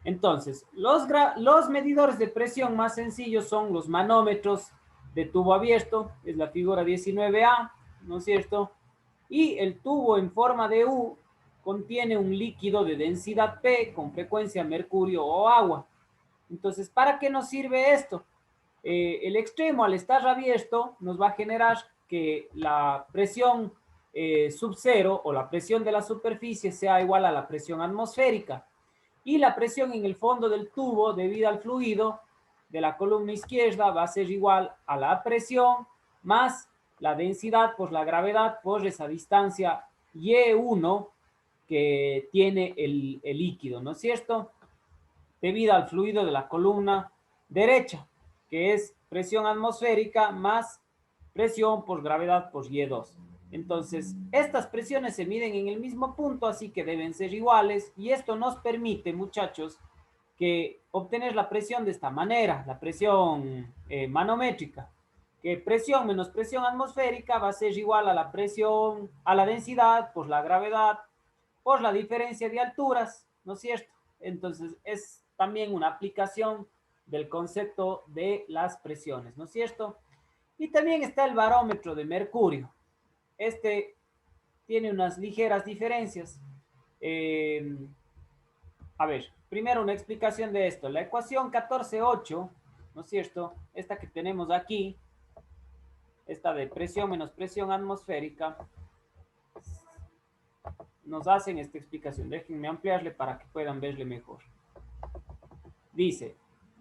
Entonces, los medidores de presión más sencillos son los manómetros de tubo abierto, es la figura 19A, ¿no es cierto? Y el tubo en forma de U contiene un líquido de densidad P con frecuencia mercurio o agua. Entonces, ¿para qué nos sirve esto? El extremo, al estar abierto, nos va a generar que la presión subcero o la presión de la superficie sea igual a la presión atmosférica. Y la presión en el fondo del tubo, debido al fluido de la columna izquierda, va a ser igual a la presión más la densidad por la gravedad por esa distancia Y1 que tiene el líquido, ¿no es cierto? Debido al fluido de la columna derecha, que es presión atmosférica más presión por gravedad por Y2. Entonces, estas presiones se miden en el mismo punto, así que deben ser iguales, y esto nos permite, muchachos, que obtener la presión de esta manera, la presión manométrica, que presión menos presión atmosférica va a ser igual a la presión, a la densidad por la gravedad, por la diferencia de alturas, ¿no es cierto? Entonces, es también una aplicación del concepto de las presiones, ¿no es cierto? Y también está el barómetro de mercurio. Este tiene unas ligeras diferencias. A ver, primero una explicación de esto. La ecuación 14.8, ¿no es cierto? Esta que tenemos aquí, esta de presión menos presión atmosférica, nos hacen esta explicación. Déjenme ampliarle para que puedan verle mejor. Dice,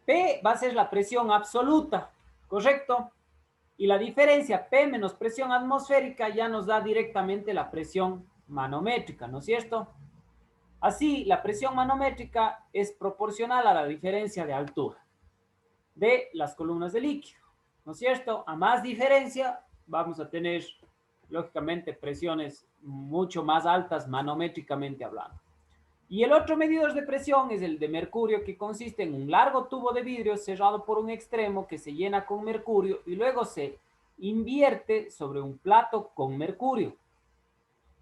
P va a ser la presión absoluta, ¿correcto? Y la diferencia P menos presión atmosférica ya nos da directamente la presión manométrica, ¿no es cierto? Así, la presión manométrica es proporcional a la diferencia de altura de las columnas de líquido, ¿no es cierto? A más diferencia, vamos a tener, lógicamente, presiones mucho más altas manométricamente hablando. Y el otro medidor de presión es el de mercurio, que consiste en un largo tubo de vidrio cerrado por un extremo que se llena con mercurio y luego se invierte sobre un plato con mercurio.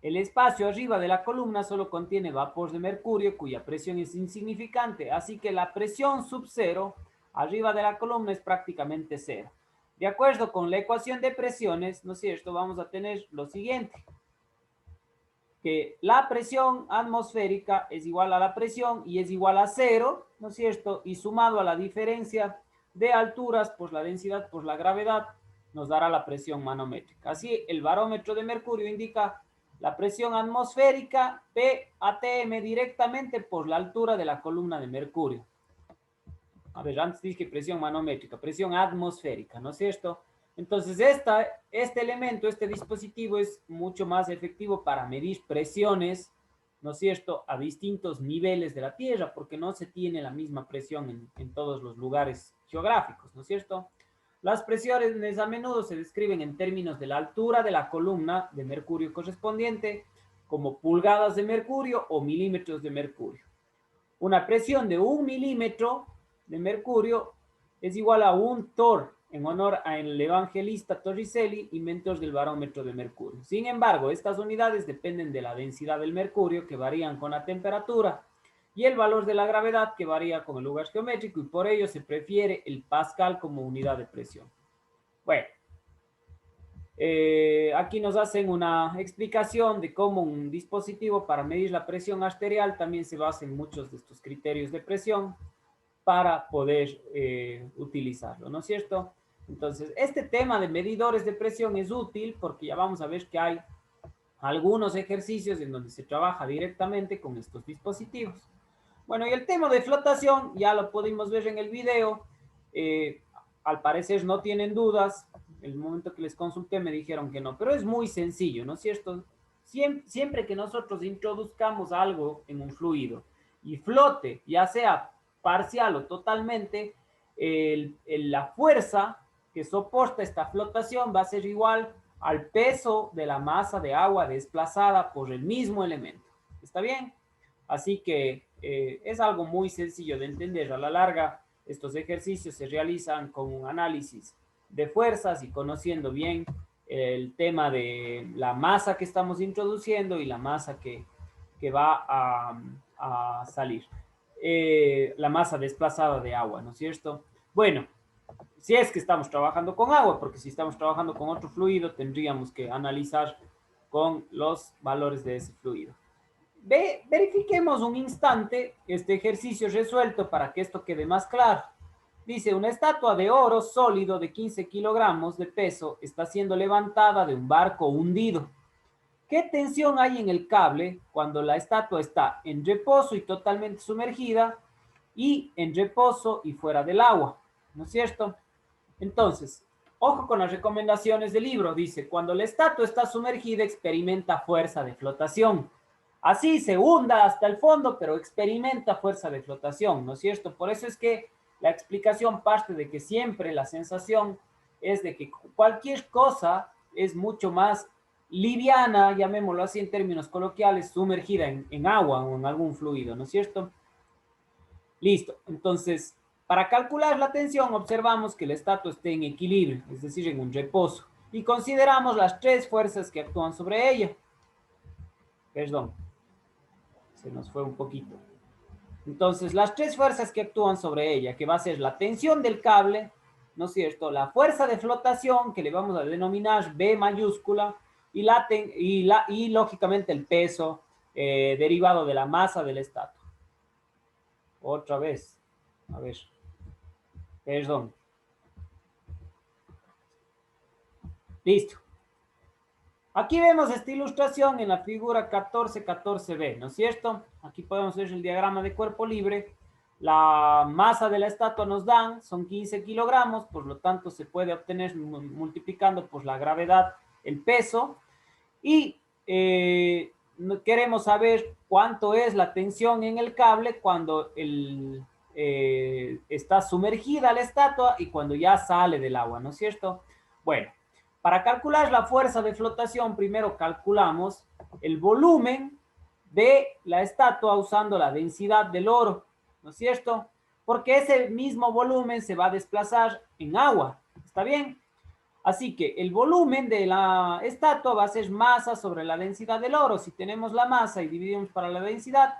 El espacio arriba de la columna solo contiene vapor de mercurio cuya presión es insignificante, así que la presión sub cero arriba de la columna es prácticamente cero. De acuerdo con la ecuación de presiones, ¿no es cierto? Vamos a tener lo siguiente, que la presión atmosférica es igual a la presión y es igual a cero, ¿no es cierto? Y sumado a la diferencia de alturas por la densidad por la gravedad, nos dará la presión manométrica. Así, el barómetro de mercurio indica la presión atmosférica P ATM directamente por la altura de la columna de mercurio. A ver, antes dije presión manométrica, presión atmosférica, ¿no es cierto? Entonces, este elemento, este dispositivo es mucho más efectivo para medir presiones, ¿no es cierto?, a distintos niveles de la Tierra, porque no se tiene la misma presión en todos los lugares geográficos, ¿no es cierto? Las presiones a menudo se describen en términos de la altura de la columna de mercurio correspondiente, como pulgadas de mercurio o milímetros de mercurio. Una presión de 1 milímetro de mercurio es igual a un torr, en honor al evangelista Torricelli, inventor del barómetro de mercurio. Sin embargo, estas unidades dependen de la densidad del mercurio, que varían con la temperatura, y el valor de la gravedad, que varía con el lugar geométrico, y por ello se prefiere el pascal como unidad de presión. Bueno, aquí nos hacen una explicación de cómo un dispositivo para medir la presión arterial también se basa en muchos de estos criterios de presión para poder utilizarlo, ¿no es cierto? Entonces, este tema de medidores de presión es útil porque ya vamos a ver que hay algunos ejercicios en donde se trabaja directamente con estos dispositivos. Bueno, y el tema de flotación ya lo pudimos ver en el video. Al parecer no tienen dudas. El momento que les consulté me dijeron que no, pero es muy sencillo, ¿no es cierto? Siempre que nosotros introduzcamos algo en un fluido y flote, ya sea parcial o totalmente, la fuerza que soporta esta flotación va a ser igual al peso de la masa de agua desplazada por el mismo elemento. ¿Está bien? Así que es algo muy sencillo de entender. A la larga, estos ejercicios se realizan con un análisis de fuerzas y conociendo bien el tema de la masa que estamos introduciendo y la masa que va a salir. la masa desplazada de agua, ¿no es cierto? Bueno, si es que estamos trabajando con agua, porque si estamos trabajando con otro fluido, tendríamos que analizar con los valores de ese fluido. Verifiquemos un instante este ejercicio resuelto para que esto quede más claro. Dice, una estatua de oro sólido de 15 kilogramos de peso está siendo levantada de un barco hundido. ¿Qué tensión hay en el cable cuando la estatua está en reposo y totalmente sumergida y en reposo y fuera del agua? ¿No es cierto? Entonces, ojo con las recomendaciones del libro. Dice, cuando la estatua está sumergida experimenta fuerza de flotación. Así se hunda hasta el fondo, pero experimenta fuerza de flotación, ¿no es cierto? Por eso es que la explicación parte de que siempre la sensación es de que cualquier cosa es mucho más liviana, llamémoslo así en términos coloquiales, sumergida en agua o en algún fluido, ¿no es cierto? Listo. Entonces, para calcular la tensión, observamos que la estatua esté en equilibrio, es decir, en un reposo, y consideramos las tres fuerzas que actúan sobre ella. Perdón, se nos fue un poquito. Entonces, las tres fuerzas que actúan sobre ella, que va a ser la tensión del cable, ¿no es cierto? La fuerza de flotación, que le vamos a denominar B mayúscula, y lógicamente el peso derivado de la masa de la estatua. Otra vez. A ver. Perdón. Listo. Aquí vemos esta ilustración en la figura 1414b, ¿no es cierto? Aquí podemos ver el diagrama de cuerpo libre. La masa de la estatua nos dan, son 15 kilogramos, por lo tanto se puede obtener multiplicando por la gravedad el peso. Y queremos saber cuánto es la tensión en el cable cuando está sumergida la estatua y cuando ya sale del agua, ¿no es cierto? Bueno, para calcular la fuerza de flotación, primero calculamos el volumen de la estatua usando la densidad del oro, ¿no es cierto? Porque ese mismo volumen se va a desplazar en agua, ¿está bien? Así que el volumen de la estatua va a ser masa sobre la densidad del oro. Si tenemos la masa y dividimos para la densidad,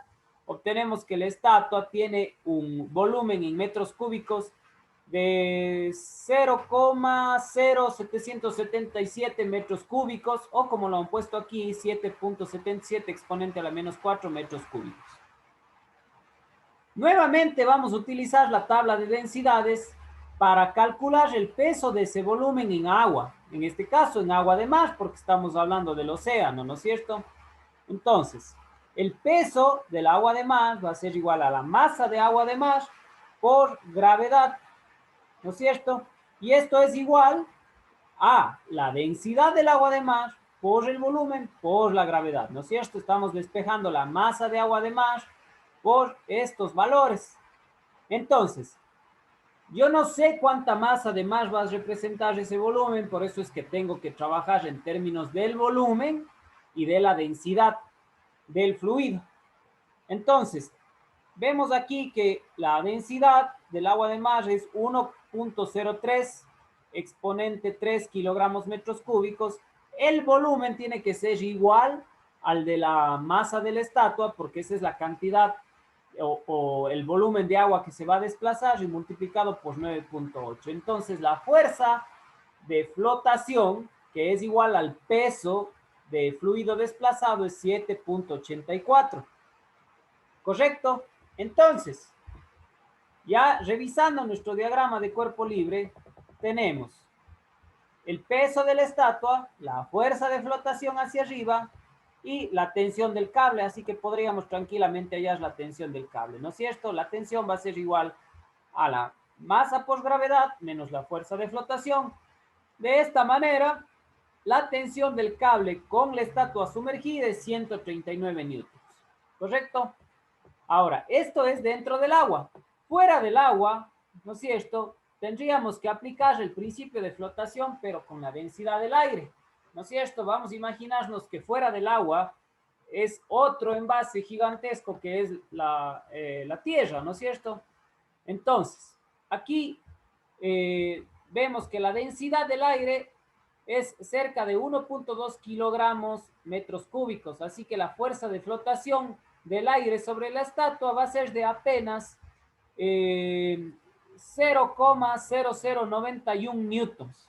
obtenemos que la estatua tiene un volumen en metros cúbicos de 0,0777 metros cúbicos, o como lo han puesto aquí, 7.77 exponente a la menos 4 metros cúbicos. Nuevamente vamos a utilizar la tabla de densidades para calcular el peso de ese volumen en agua. En este caso, en agua de mar, porque estamos hablando del océano, ¿no es cierto? Entonces, el peso del agua de mar va a ser igual a la masa de agua de mar por gravedad, ¿no es cierto? Y esto es igual a la densidad del agua de mar por el volumen por la gravedad, ¿no es cierto? Estamos despejando la masa de agua de mar por estos valores. Entonces, yo no sé cuánta masa de mar va a representar ese volumen, por eso es que tengo que trabajar en términos del volumen y de la densidad del fluido. Entonces, vemos aquí que la densidad del agua de mar es 1.03 exponente 3 kilogramos metros cúbicos. El volumen tiene que ser igual al de la masa de la estatua, porque esa es la cantidad o el volumen de agua que se va a desplazar y multiplicado por 9.8. Entonces, la fuerza de flotación, que es igual al peso de fluido desplazado, es 7.84. ¿Correcto? Entonces, ya revisando nuestro diagrama de cuerpo libre, tenemos el peso de la estatua, la fuerza de flotación hacia arriba y la tensión del cable, así que podríamos tranquilamente hallar la tensión del cable, ¿no es cierto? La tensión va a ser igual a la masa por gravedad menos la fuerza de flotación. De esta manera, la tensión del cable con la estatua sumergida es 139 newtons, ¿correcto? Ahora, esto es dentro del agua. Fuera del agua, ¿no es cierto? Tendríamos que aplicar el principio de flotación, pero con la densidad del aire, ¿no es cierto? Vamos a imaginarnos que fuera del agua es otro envase gigantesco que es la Tierra, ¿no es cierto? Entonces, aquí vemos que la densidad del aire es cerca de 1.2 kilogramos metros cúbicos, así que la fuerza de flotación del aire sobre la estatua va a ser de apenas 0,0091 newtons.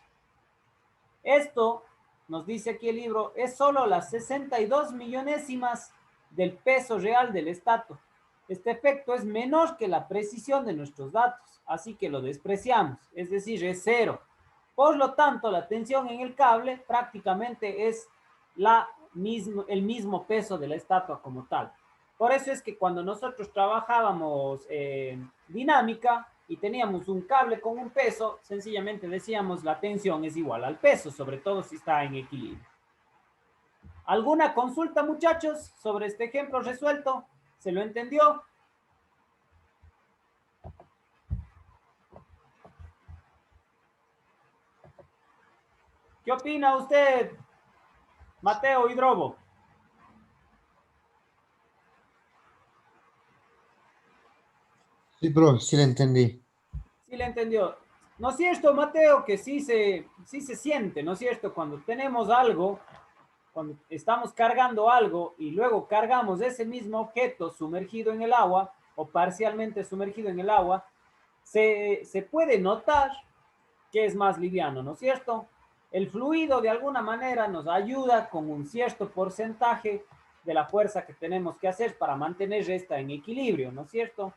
Esto, nos dice aquí el libro, es solo las 62 millonésimas del peso real del estatua. Este efecto es menor que la precisión de nuestros datos, así que lo despreciamos, es decir, es cero. Por lo tanto, la tensión en el cable prácticamente es el mismo peso de la estatua como tal. Por eso es que cuando nosotros trabajábamos dinámica y teníamos un cable con un peso, sencillamente decíamos la tensión es igual al peso, sobre todo si está en equilibrio. ¿Alguna consulta, muchachos, sobre este ejemplo resuelto? ¿Se lo entendió? ¿Qué opina usted, Mateo Hidrobo? Sí, profe, sí le entendí. Sí le entendió. ¿No es cierto, Mateo, que sí se siente, ¿no es cierto? Cuando tenemos algo, cuando estamos cargando algo y luego cargamos ese mismo objeto sumergido en el agua o parcialmente sumergido en el agua, se puede notar que es más liviano, ¿no es cierto? El fluido de alguna manera nos ayuda con un cierto porcentaje de la fuerza que tenemos que hacer para mantener esta en equilibrio, ¿no es cierto?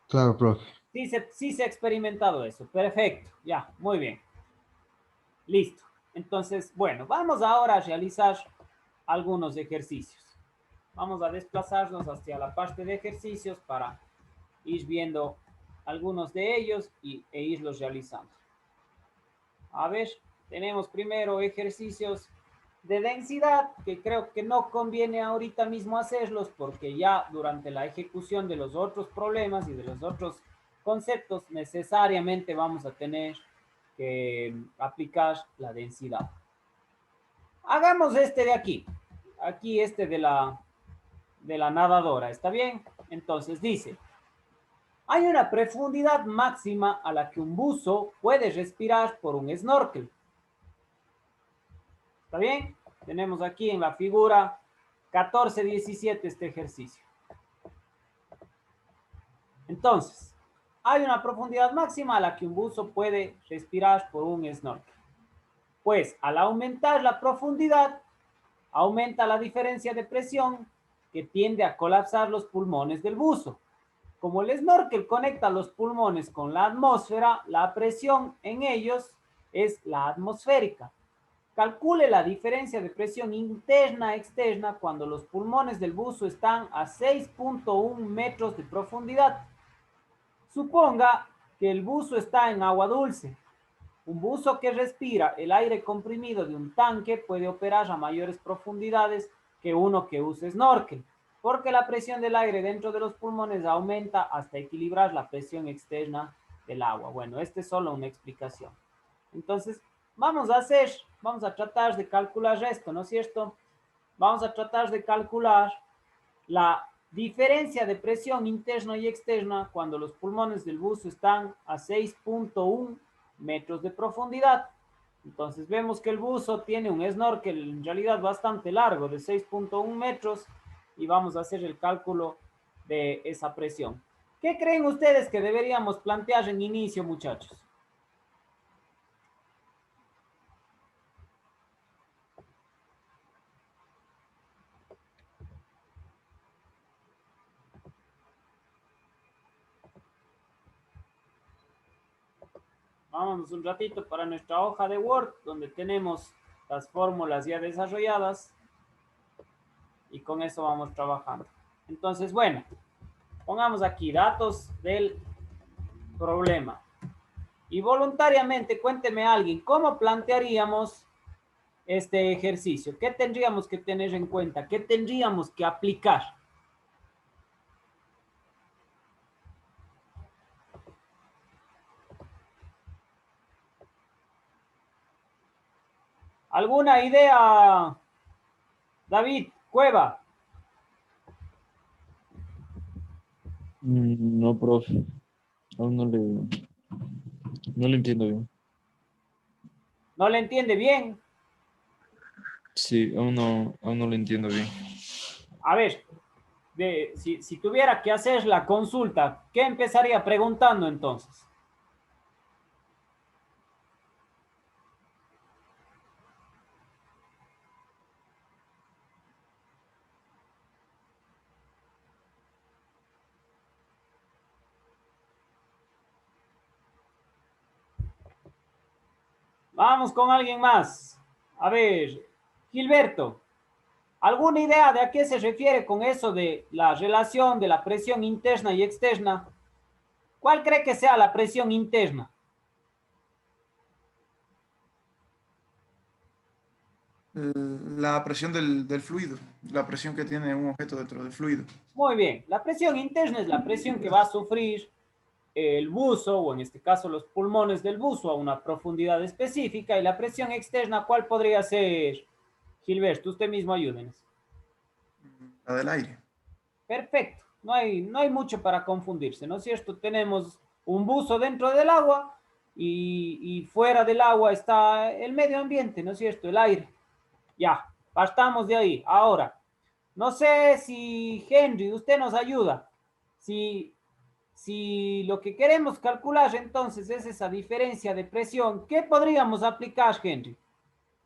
Claro, profe. Sí se ha experimentado eso. Perfecto, ya, muy bien. Listo. Entonces, bueno, vamos ahora a realizar algunos ejercicios. Vamos a desplazarnos hacia la parte de ejercicios para ir viendo algunos de ellos e irlos realizando. A ver, tenemos primero ejercicios de densidad, que creo que no conviene ahorita mismo hacerlos porque ya durante la ejecución de los otros problemas y de los otros conceptos necesariamente vamos a tener que aplicar la densidad. Hagamos este de aquí, este de la nadadora, ¿está bien? Entonces dice, hay una profundidad máxima a la que un buzo puede respirar por un snorkel. ¿Está bien? Tenemos aquí en la figura 14-17 este ejercicio. Entonces, hay una profundidad máxima a la que un buzo puede respirar por un snorkel. Pues al aumentar la profundidad, aumenta la diferencia de presión que tiende a colapsar los pulmones del buzo. Como el snorkel conecta los pulmones con la atmósfera, la presión en ellos es la atmosférica. Calcule la diferencia de presión interna-externa cuando los pulmones del buzo están a 6.1 metros de profundidad. Suponga que el buzo está en agua dulce. Un buzo que respira el aire comprimido de un tanque puede operar a mayores profundidades que uno que use snorkel, porque la presión del aire dentro de los pulmones aumenta hasta equilibrar la presión externa del agua. Bueno, esta es solo una explicación. Entonces, vamos a tratar de calcular esto, ¿no es cierto? Vamos a tratar de calcular la diferencia de presión interna y externa cuando los pulmones del buzo están a 6.1 metros de profundidad. Entonces vemos que el buzo tiene un snorkel en realidad bastante largo, de 6.1 metros, y vamos a hacer el cálculo de esa presión. ¿Qué creen ustedes que deberíamos plantear en inicio, muchachos? Vámonos un ratito para nuestra hoja de Word, donde tenemos las fórmulas ya desarrolladas y con eso vamos trabajando. Entonces, bueno, pongamos aquí datos del problema. Y voluntariamente, cuénteme alguien, ¿cómo plantearíamos este ejercicio? ¿Qué tendríamos que tener en cuenta? ¿Qué tendríamos que aplicar? ¿Alguna idea, David Cueva? No, profe, aún no le entiendo bien. ¿No le entiende bien? Sí, aún no le entiendo bien. A ver, si tuviera que hacer la consulta, ¿qué empezaría preguntando entonces? Vamos con alguien más. A ver, Gilberto, ¿alguna idea de a qué se refiere con eso de la relación de la presión interna y externa? ¿Cuál cree que sea la presión interna? La presión del fluido, la presión que tiene un objeto dentro del fluido. Muy bien, la presión interna es la presión que va a sufrir el buzo, o en este caso los pulmones del buzo, a una profundidad específica. Y la presión externa, ¿cuál podría ser? Gilberto, usted mismo ayúdenos. La del aire. Perfecto, no hay mucho para confundirse, ¿no es cierto? Tenemos un buzo dentro del agua y fuera del agua está el medio ambiente, ¿no es cierto? El aire. Ya, partamos de ahí. Ahora, no sé si Henry, usted nos ayuda. Si lo que queremos calcular entonces es esa diferencia de presión, ¿qué podríamos aplicar, Henry?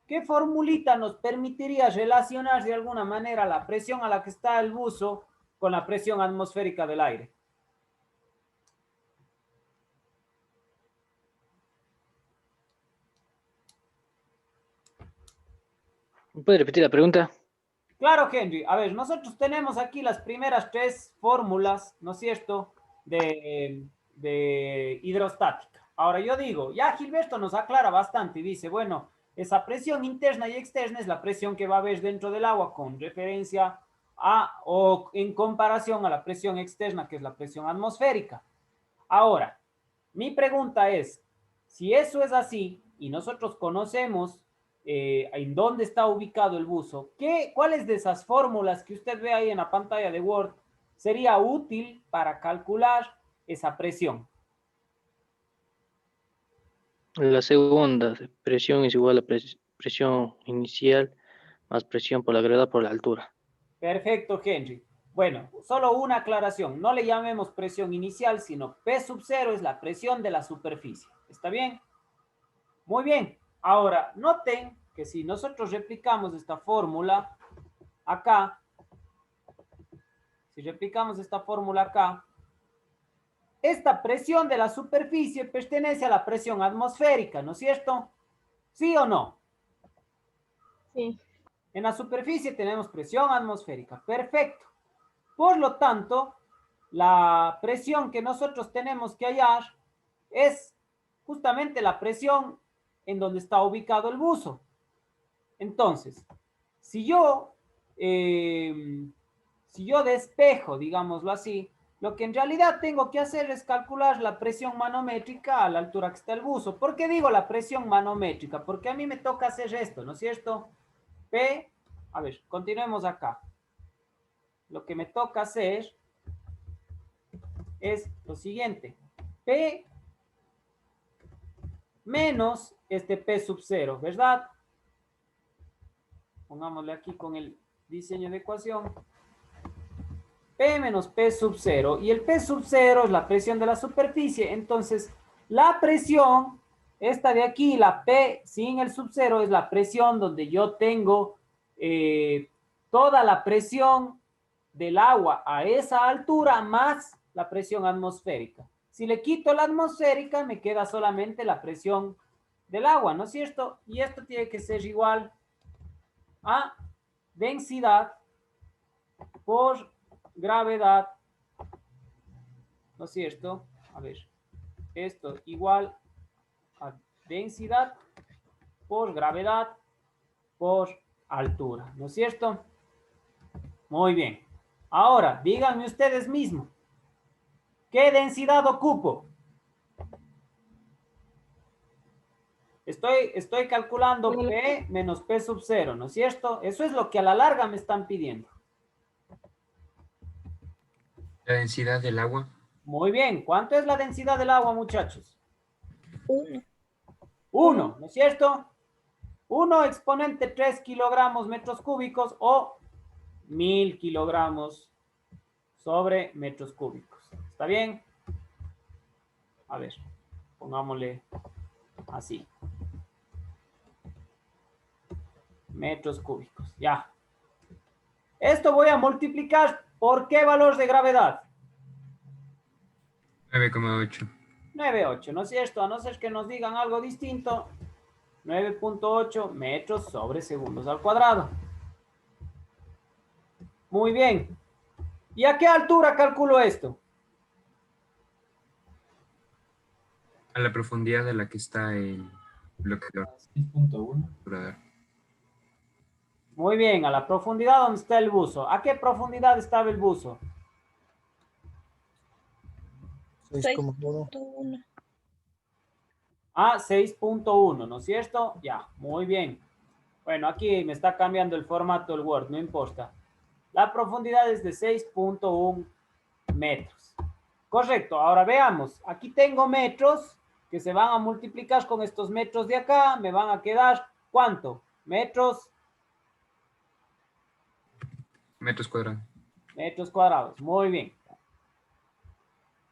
¿Qué formulita nos permitiría relacionar de alguna manera la presión a la que está el buzo con la presión atmosférica del aire? ¿Puede repetir la pregunta? Claro, Henry. A ver, nosotros tenemos aquí las primeras tres fórmulas, ¿no es cierto?, de hidrostática. Ahora yo digo, ya Gilberto nos aclara bastante y dice, bueno, esa presión interna y externa es la presión que va a haber dentro del agua con referencia a o en comparación a la presión externa, que es la presión atmosférica. Ahora, mi pregunta es, si eso es así y nosotros conocemos en dónde está ubicado el buzo, ¿cuáles de esas fórmulas que usted ve ahí en la pantalla de Word sería útil para calcular esa presión? La segunda, presión es igual a presión inicial más presión por la gravedad por la altura. Perfecto, Henry. Bueno, solo una aclaración. No le llamemos presión inicial, sino P sub 0 es la presión de la superficie. ¿Está bien? Muy bien. Ahora, noten que si nosotros replicamos esta fórmula acá, esta presión de la superficie pertenece a la presión atmosférica, ¿no es cierto? ¿Sí o no? Sí. En la superficie tenemos presión atmosférica. Perfecto. Por lo tanto, la presión que nosotros tenemos que hallar es justamente la presión en donde está ubicado el buzo. Entonces, si yo despejo, digámoslo así, lo que en realidad tengo que hacer es calcular la presión manométrica a la altura que está el buzo. ¿Por qué digo la presión manométrica? Porque a mí me toca hacer esto, ¿no es cierto? A ver, continuemos acá. Lo que me toca hacer es lo siguiente. P menos este P sub 0, ¿verdad? Pongámosle aquí con el diseño de ecuación. P menos P sub 0. Y el P sub 0 es la presión de la superficie. Entonces, la presión, esta de aquí, la P sin el sub 0, es la presión donde yo tengo toda la presión del agua a esa altura más la presión atmosférica. Si le quito la atmosférica, me queda solamente la presión del agua, ¿no es cierto? Y esto tiene que ser igual a densidad por gravedad, ¿no es cierto? A ver, esto igual a densidad por gravedad por altura, ¿no es cierto? Muy bien. Ahora, díganme ustedes mismos, ¿qué densidad ocupo? Estoy calculando P menos P sub 0, ¿no es cierto? Eso es lo que a la larga me están pidiendo. La densidad del agua. Muy bien. ¿Cuánto es la densidad del agua, muchachos? 1. 1, ¿no es cierto? 1 exponente 3 kilogramos metros cúbicos o 1000 kilogramos sobre metros cúbicos. ¿Está bien? A ver, pongámosle así. Metros cúbicos, ya. Esto voy a multiplicar por ¿qué valor de gravedad? 9,8. 9,8, ¿no es cierto? A no ser que nos digan algo distinto. 9,8 metros sobre segundos al cuadrado. Muy bien. ¿Y a qué altura calculo esto? A la profundidad de la que está el bloqueador. 6.1. Muy bien, a la profundidad donde está el buzo. ¿A qué profundidad estaba el buzo? 6,1. 6.1. A 6,1, ¿no es cierto? Ya, muy bien. Bueno, aquí me está cambiando el formato del Word, no importa. La profundidad es de 6,1 metros. Correcto, ahora veamos. Aquí tengo metros que se van a multiplicar con estos metros de acá. Me van a quedar, ¿cuánto? Metros Metros cuadrados. metros cuadrados. Muy bien.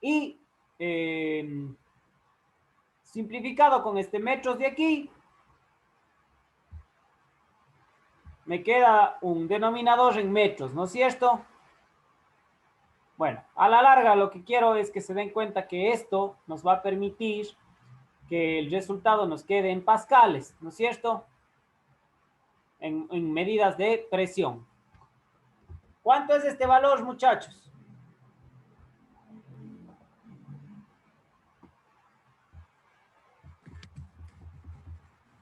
Y simplificado con este metros de aquí, me queda un denominador en metros, ¿no es cierto? Bueno, a la larga lo que quiero es que se den cuenta que esto nos va a permitir que el resultado nos quede en pascales, ¿no es cierto? En medidas de presión. ¿Cuánto es este valor, muchachos?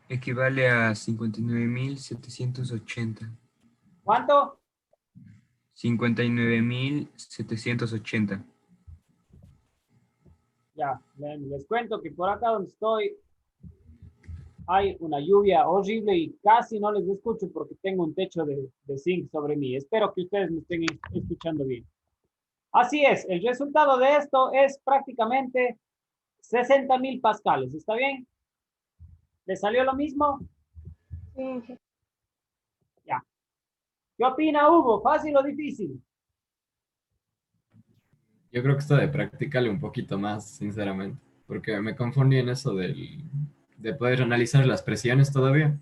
Equivale a 59.780. ¿Cuánto? 59.780. Ya, les cuento que por acá donde estoy hay una lluvia horrible y casi no les escucho porque tengo un techo de zinc sobre mí. Espero que ustedes me estén escuchando bien. Así es, el resultado de esto es prácticamente 60,000 pascales. ¿Está bien? ¿Les salió lo mismo? Sí, sí. Ya. ¿Qué opina Hugo? ¿Fácil o difícil? Yo creo que esto de practicarle un poquito más, sinceramente, porque me confundí en eso de poder analizar las presiones todavía.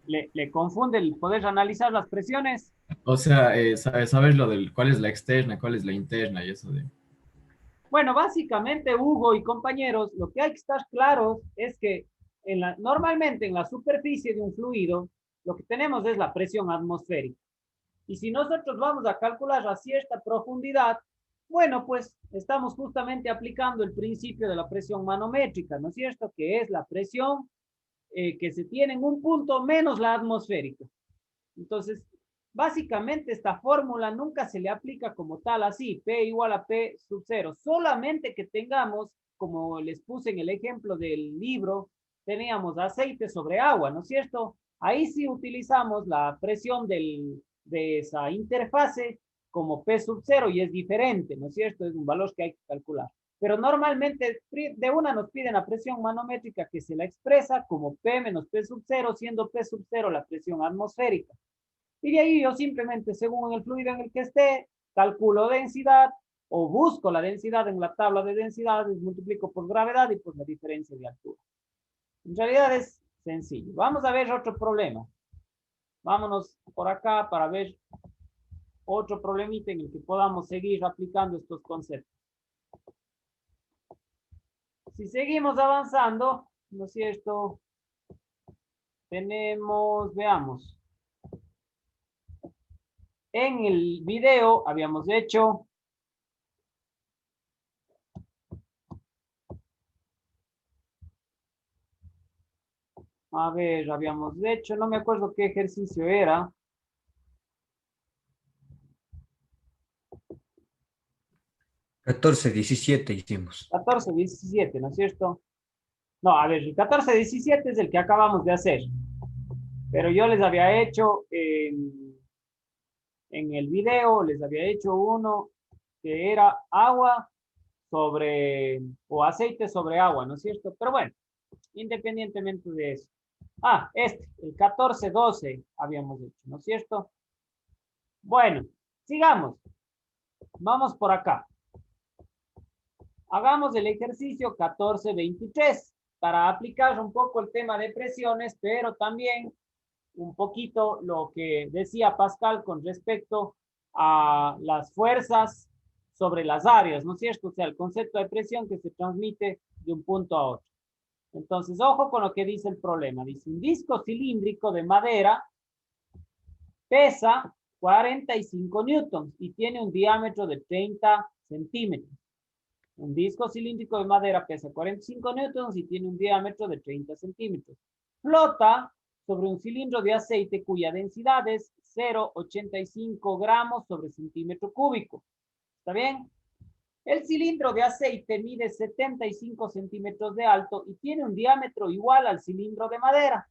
¿Le confunde el poder analizar las presiones? O sea, sabes lo del cuál es la externa, cuál es la interna y eso de... Bueno, básicamente, Hugo y compañeros, lo que hay que estar claros es que normalmente en la superficie de un fluido, lo que tenemos es la presión atmosférica. Y si nosotros vamos a calcular a cierta profundidad, bueno, pues estamos justamente aplicando el principio de la presión manométrica, ¿no es cierto? Que es la presión que se tiene en un punto menos la atmosférica. Entonces, básicamente esta fórmula nunca se le aplica como tal así, P igual a P sub 0, solamente que tengamos, como les puse en el ejemplo del libro, teníamos aceite sobre agua, ¿no es cierto? Ahí sí utilizamos la presión de esa interfase como P sub 0 y es diferente, ¿no es cierto? Es un valor que hay que calcular. Pero normalmente de una nos piden la presión manométrica que se la expresa como P menos P sub 0, siendo P sub 0 la presión atmosférica. Y de ahí yo simplemente, según el fluido en el que esté, calculo densidad o busco la densidad en la tabla de densidades, multiplico por gravedad y por la diferencia de altura. En realidad es sencillo. Vamos a ver otro problema. Vámonos por acá para ver otro problemita en el que podamos seguir aplicando estos conceptos. Si seguimos avanzando, ¿no es cierto? Tenemos, veamos. En el video habíamos hecho habíamos hecho, no me acuerdo qué ejercicio era. 14, 17 hicimos. 14, 17, ¿no es cierto? No, a ver, el 14, 17 es el que acabamos de hacer. Pero yo les había hecho en el video, les había hecho uno que era agua sobre, o aceite sobre agua, ¿no es cierto? Pero bueno, independientemente de eso. El 14, 12 habíamos hecho, ¿no es cierto? Bueno, sigamos. Vamos por acá. Hagamos el ejercicio 1423 para aplicar un poco el tema de presiones, pero también un poquito lo que decía Pascal con respecto a las fuerzas sobre las áreas, ¿no es cierto? O sea, el concepto de presión que se transmite de un punto a otro. Entonces, ojo con lo que dice el problema. Dice, un disco cilíndrico de madera pesa 45 newtons y tiene un diámetro de 30 centímetros. Un disco cilíndrico de madera pesa 45 newtons y tiene un diámetro de 30 centímetros. Flota sobre un cilindro de aceite cuya densidad es 0,85 gramos sobre centímetro cúbico. ¿Está bien? El cilindro de aceite mide 75 centímetros de alto y tiene un diámetro igual al cilindro de madera.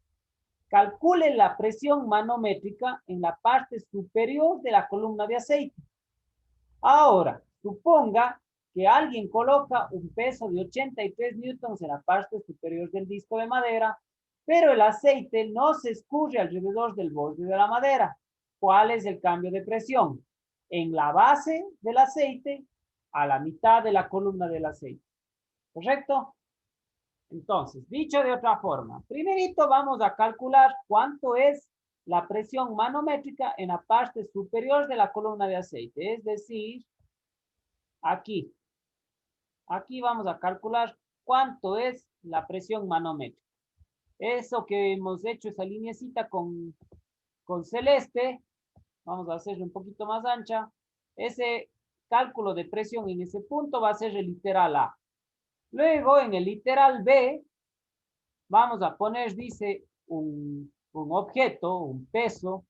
Calcule la presión manométrica en la parte superior de la columna de aceite. Ahora, suponga que alguien coloca un peso de 83 newtons en la parte superior del disco de madera, pero el aceite no se escurre alrededor del borde de la madera. ¿Cuál es el cambio de presión? En la base del aceite a la mitad de la columna del aceite. ¿Correcto? Entonces, dicho de otra forma, primerito vamos a calcular cuánto es la presión manométrica en la parte superior de la columna de aceite. Es decir, aquí. Aquí vamos a calcular cuánto es la presión manométrica. Eso que hemos hecho, esa lineecita con celeste, vamos a hacerlo un poquito más ancha. Ese cálculo de presión en ese punto va a ser el literal A. Luego, en el literal B, vamos a poner, dice, un objeto, un peso,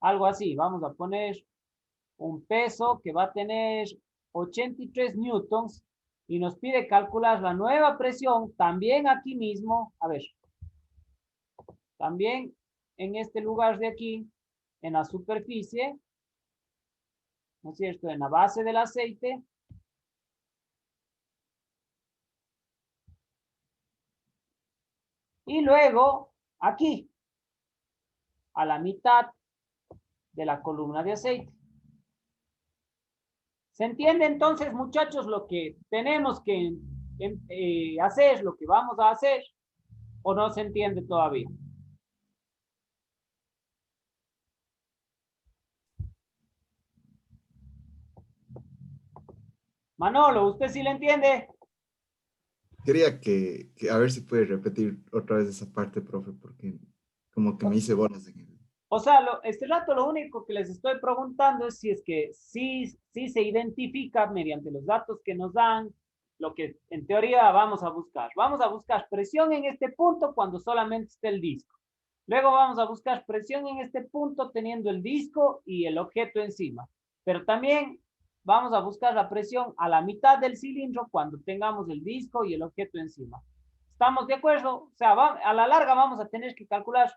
algo así. Vamos a poner un peso que va a tener 83 newtons y nos pide calcular la nueva presión también aquí mismo. A ver, también en este lugar de aquí, en la superficie, ¿no es cierto? En la base del aceite. Y luego, aquí, a la mitad de la columna de aceite. ¿Se entiende entonces, muchachos, lo que tenemos que hacer, lo que vamos a hacer? ¿O no se entiende todavía? Manolo, ¿usted sí le entiende? Quería que a ver si puede repetir otra vez esa parte, profe, porque como que me hice bolas en el... O sea, este rato lo único que les estoy preguntando es si es que sí se identifica mediante los datos que nos dan lo que en teoría vamos a buscar. Vamos a buscar presión en este punto cuando solamente esté el disco. Luego vamos a buscar presión en este punto teniendo el disco y el objeto encima. Pero también vamos a buscar la presión a la mitad del cilindro cuando tengamos el disco y el objeto encima. ¿Estamos de acuerdo? O sea, a la larga vamos a tener que calcular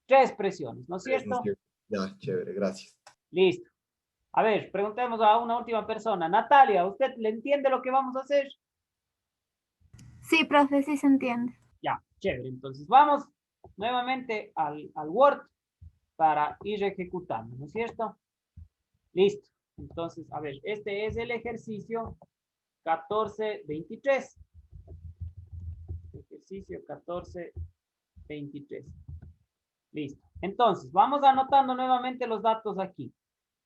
3 presiones, ¿no es cierto? Ya, chévere, gracias. Listo. A ver, preguntemos a una última persona. Natalia, ¿usted le entiende lo que vamos a hacer? Sí, profe, sí se entiende. Ya, chévere. Entonces vamos nuevamente al Word para ir ejecutando, ¿no es cierto? Listo. Entonces, a ver, este es el ejercicio 1423. Ejercicio 1423. Listo. Entonces, vamos anotando nuevamente los datos aquí.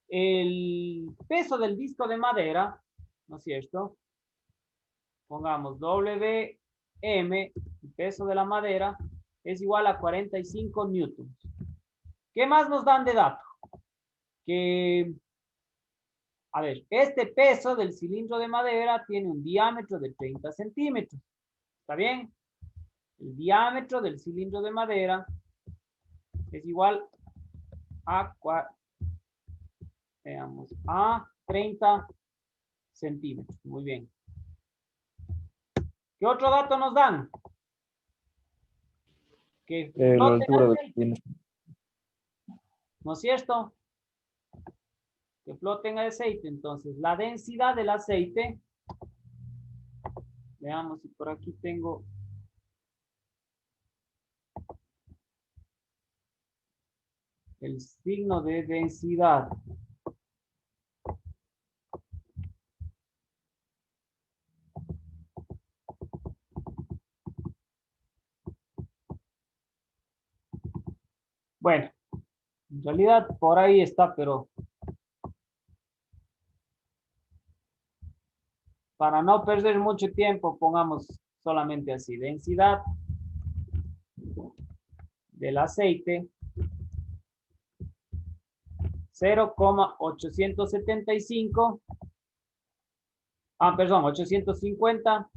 El peso del disco de madera, ¿no es cierto? Pongamos WM, el peso de la madera, es igual a 45 newtons. ¿Qué más nos dan de dato? Que, a ver, este peso del cilindro de madera tiene un diámetro de 30 centímetros. ¿Está bien? El diámetro del cilindro de madera es igual a, veamos, a 30 centímetros. Muy bien. ¿Qué otro dato nos dan? Que La altura del cilindro. ¿No es cierto? Que flote en el aceite. Entonces, la densidad del aceite, veamos si por aquí tengo. el signo de densidad. Bueno, en realidad por ahí está, pero para no perder mucho tiempo, pongamos solamente así. Densidad del aceite 0,875, perdón, 850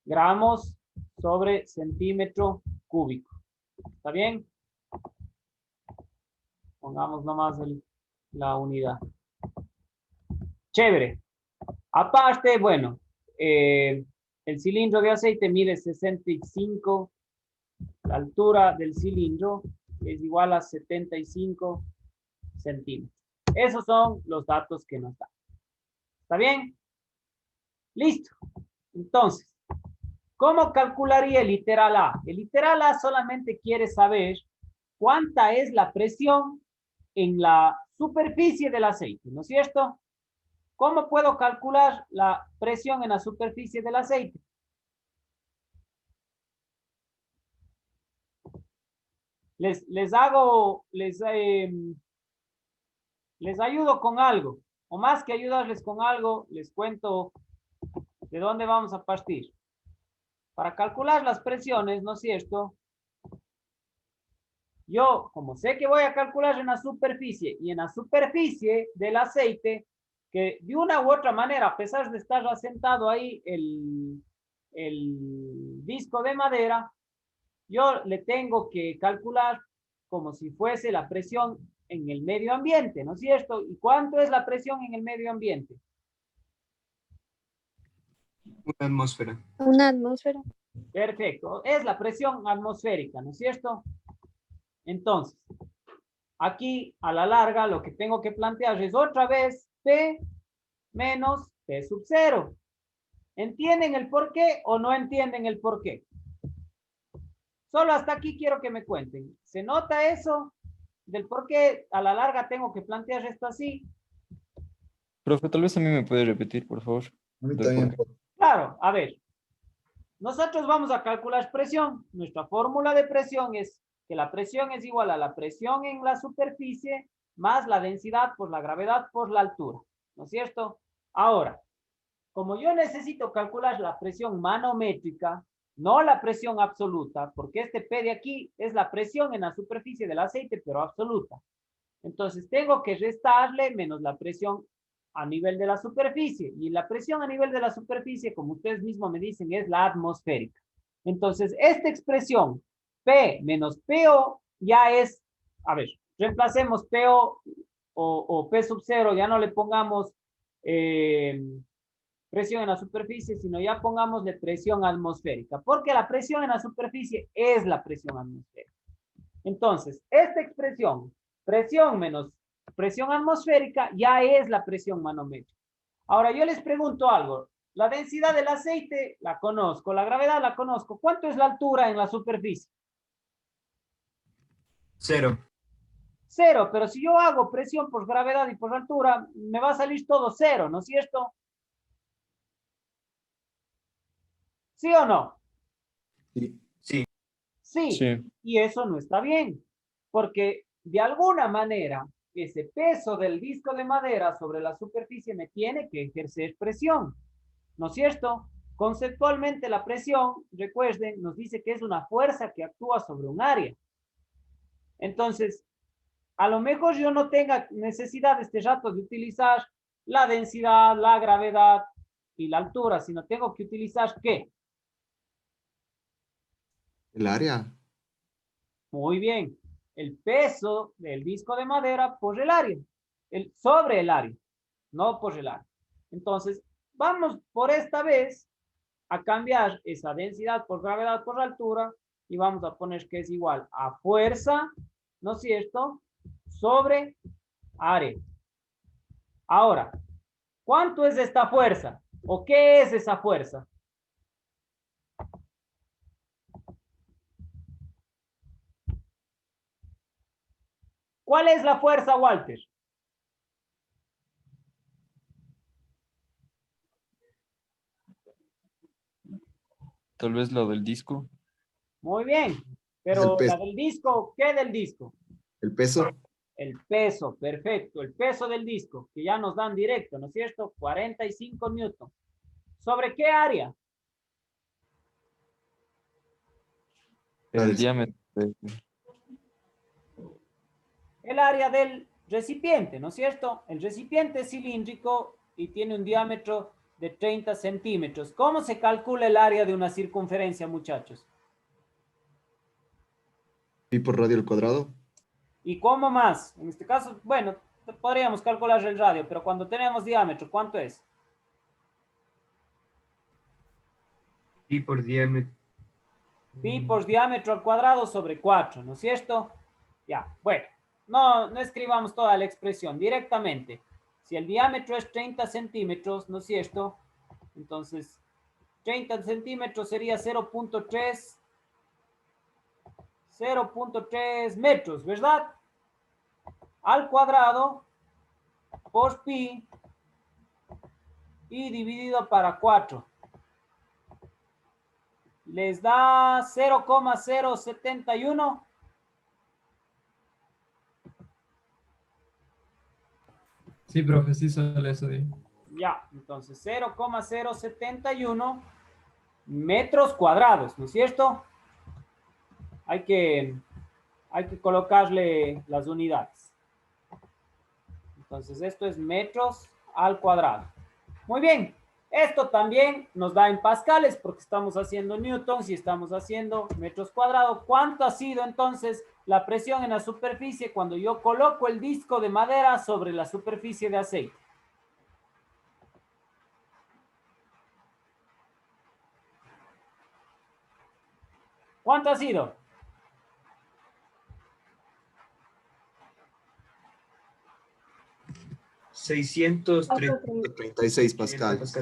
gramos sobre centímetro cúbico. ¿Está bien? Pongamos nomás la unidad. Chévere. Aparte, bueno, el cilindro de aceite mide 65. La altura del cilindro es igual a 75 centímetros. Esos son los datos que nos dan. ¿Está bien? Listo. Entonces, ¿cómo calcularía el literal A? El literal A solamente quiere saber cuánta es la presión en la superficie del aceite, ¿no es cierto? ¿Cómo puedo calcular la presión en la superficie del aceite? Les ayudo con algo, o más que ayudarles con algo, les cuento de dónde vamos a partir. Para calcular las presiones, ¿no es cierto? Yo, como sé que voy a calcular en la superficie, y en la superficie del aceite, que de una u otra manera, a pesar de estar asentado ahí el disco de madera, yo le tengo que calcular como si fuese la presión en el medio ambiente, ¿no es cierto? ¿Y cuánto es la presión en el medio ambiente? Una atmósfera. Una atmósfera. Perfecto, es la presión atmosférica, ¿no es cierto? Entonces, aquí a la larga lo que tengo que plantear es otra vez P menos P sub 0. ¿Entienden el por qué o no entienden el por qué? Solo hasta aquí quiero que me cuenten. ¿Se nota eso? Del por qué a la larga tengo que plantear esto así. Profe, tal vez a mí me puede repetir, por favor. A mí Del también. por qué. Claro, a ver. Nosotros vamos a calcular presión. Nuestra fórmula de presión es que la presión es igual a la presión en la superficie más la densidad por la gravedad por la altura. ¿No es cierto? Ahora, como yo necesito calcular la presión manométrica, no la presión absoluta, porque este P de aquí es la presión en la superficie del aceite, pero absoluta. Entonces tengo que restarle menos la presión a nivel de la superficie. Y la presión a nivel de la superficie, como ustedes mismos me dicen, es la atmosférica. Entonces, esta expresión, P menos PO, ya es, a ver, reemplacemos PO o P sub 0, ya no le pongamos presión en la superficie, sino ya pongámosle presión atmosférica, porque la presión en la superficie es la presión atmosférica. Entonces, esta expresión, presión menos presión atmosférica, ya es la presión manométrica. Ahora, yo les pregunto algo. La densidad del aceite la conozco, la gravedad la conozco. ¿Cuánto es la altura en la superficie? 0. 0, pero si yo hago presión por gravedad y por altura, me va a salir todo 0, ¿no es cierto? ¿Sí o no? Sí. Sí. Sí, Sí. y eso no está bien, porque de alguna manera ese peso del disco de madera sobre la superficie me tiene que ejercer presión, ¿no es cierto? Conceptualmente la presión, recuerden, nos dice que es una fuerza que actúa sobre un área. Entonces, a lo mejor yo no tenga necesidad este rato de utilizar la densidad, la gravedad y la altura, sino tengo que utilizar ¿qué? El área. Muy bien. El peso del disco de madera por el área. Sobre el área, no por el área. Entonces, vamos por esta vez a cambiar esa densidad por gravedad por altura y vamos a poner que es igual a fuerza, ¿no es cierto? Sobre área. Ahora, ¿cuánto es esta fuerza? ¿O qué es esa fuerza? ¿Cuál es la fuerza, Walter? Tal vez la del disco. Muy bien. Es Pero el peso. la del disco, ¿qué del disco? El peso. El peso, perfecto. El peso del disco, que ya nos dan directo, ¿no es cierto? 45 newtons. ¿Sobre qué área? La El del- diámetro. El área del recipiente, ¿no es cierto? El recipiente es cilíndrico y tiene un diámetro de 30 centímetros. ¿Cómo se calcula el área de una circunferencia, muchachos? Pi por radio al cuadrado. ¿Y cómo más? En este caso, bueno, podríamos calcular el radio, pero cuando tenemos diámetro, ¿cuánto es? Pi por diámetro. Pi por diámetro al cuadrado sobre 4, ¿no es cierto? Ya, bueno, no escribamos toda la expresión directamente. Si el diámetro es 30 centímetros, ¿no es cierto? Entonces, 30 centímetros sería 0.3 metros, ¿verdad? Al cuadrado por pi y dividido para 4. Les da 0,071. Sí, profe, sí sale eso de ahí. Ya, entonces 0,071 metros cuadrados, ¿no es cierto? Hay que colocarle las unidades. Entonces esto es metros al cuadrado. Muy bien, esto también nos da en pascales porque estamos haciendo newtons y estamos haciendo metros cuadrados. ¿Cuánto ha sido entonces la presión en la superficie cuando yo coloco el disco de madera sobre la superficie de aceite? ¿Cuánto ha sido? Seiscientos 36 pascales.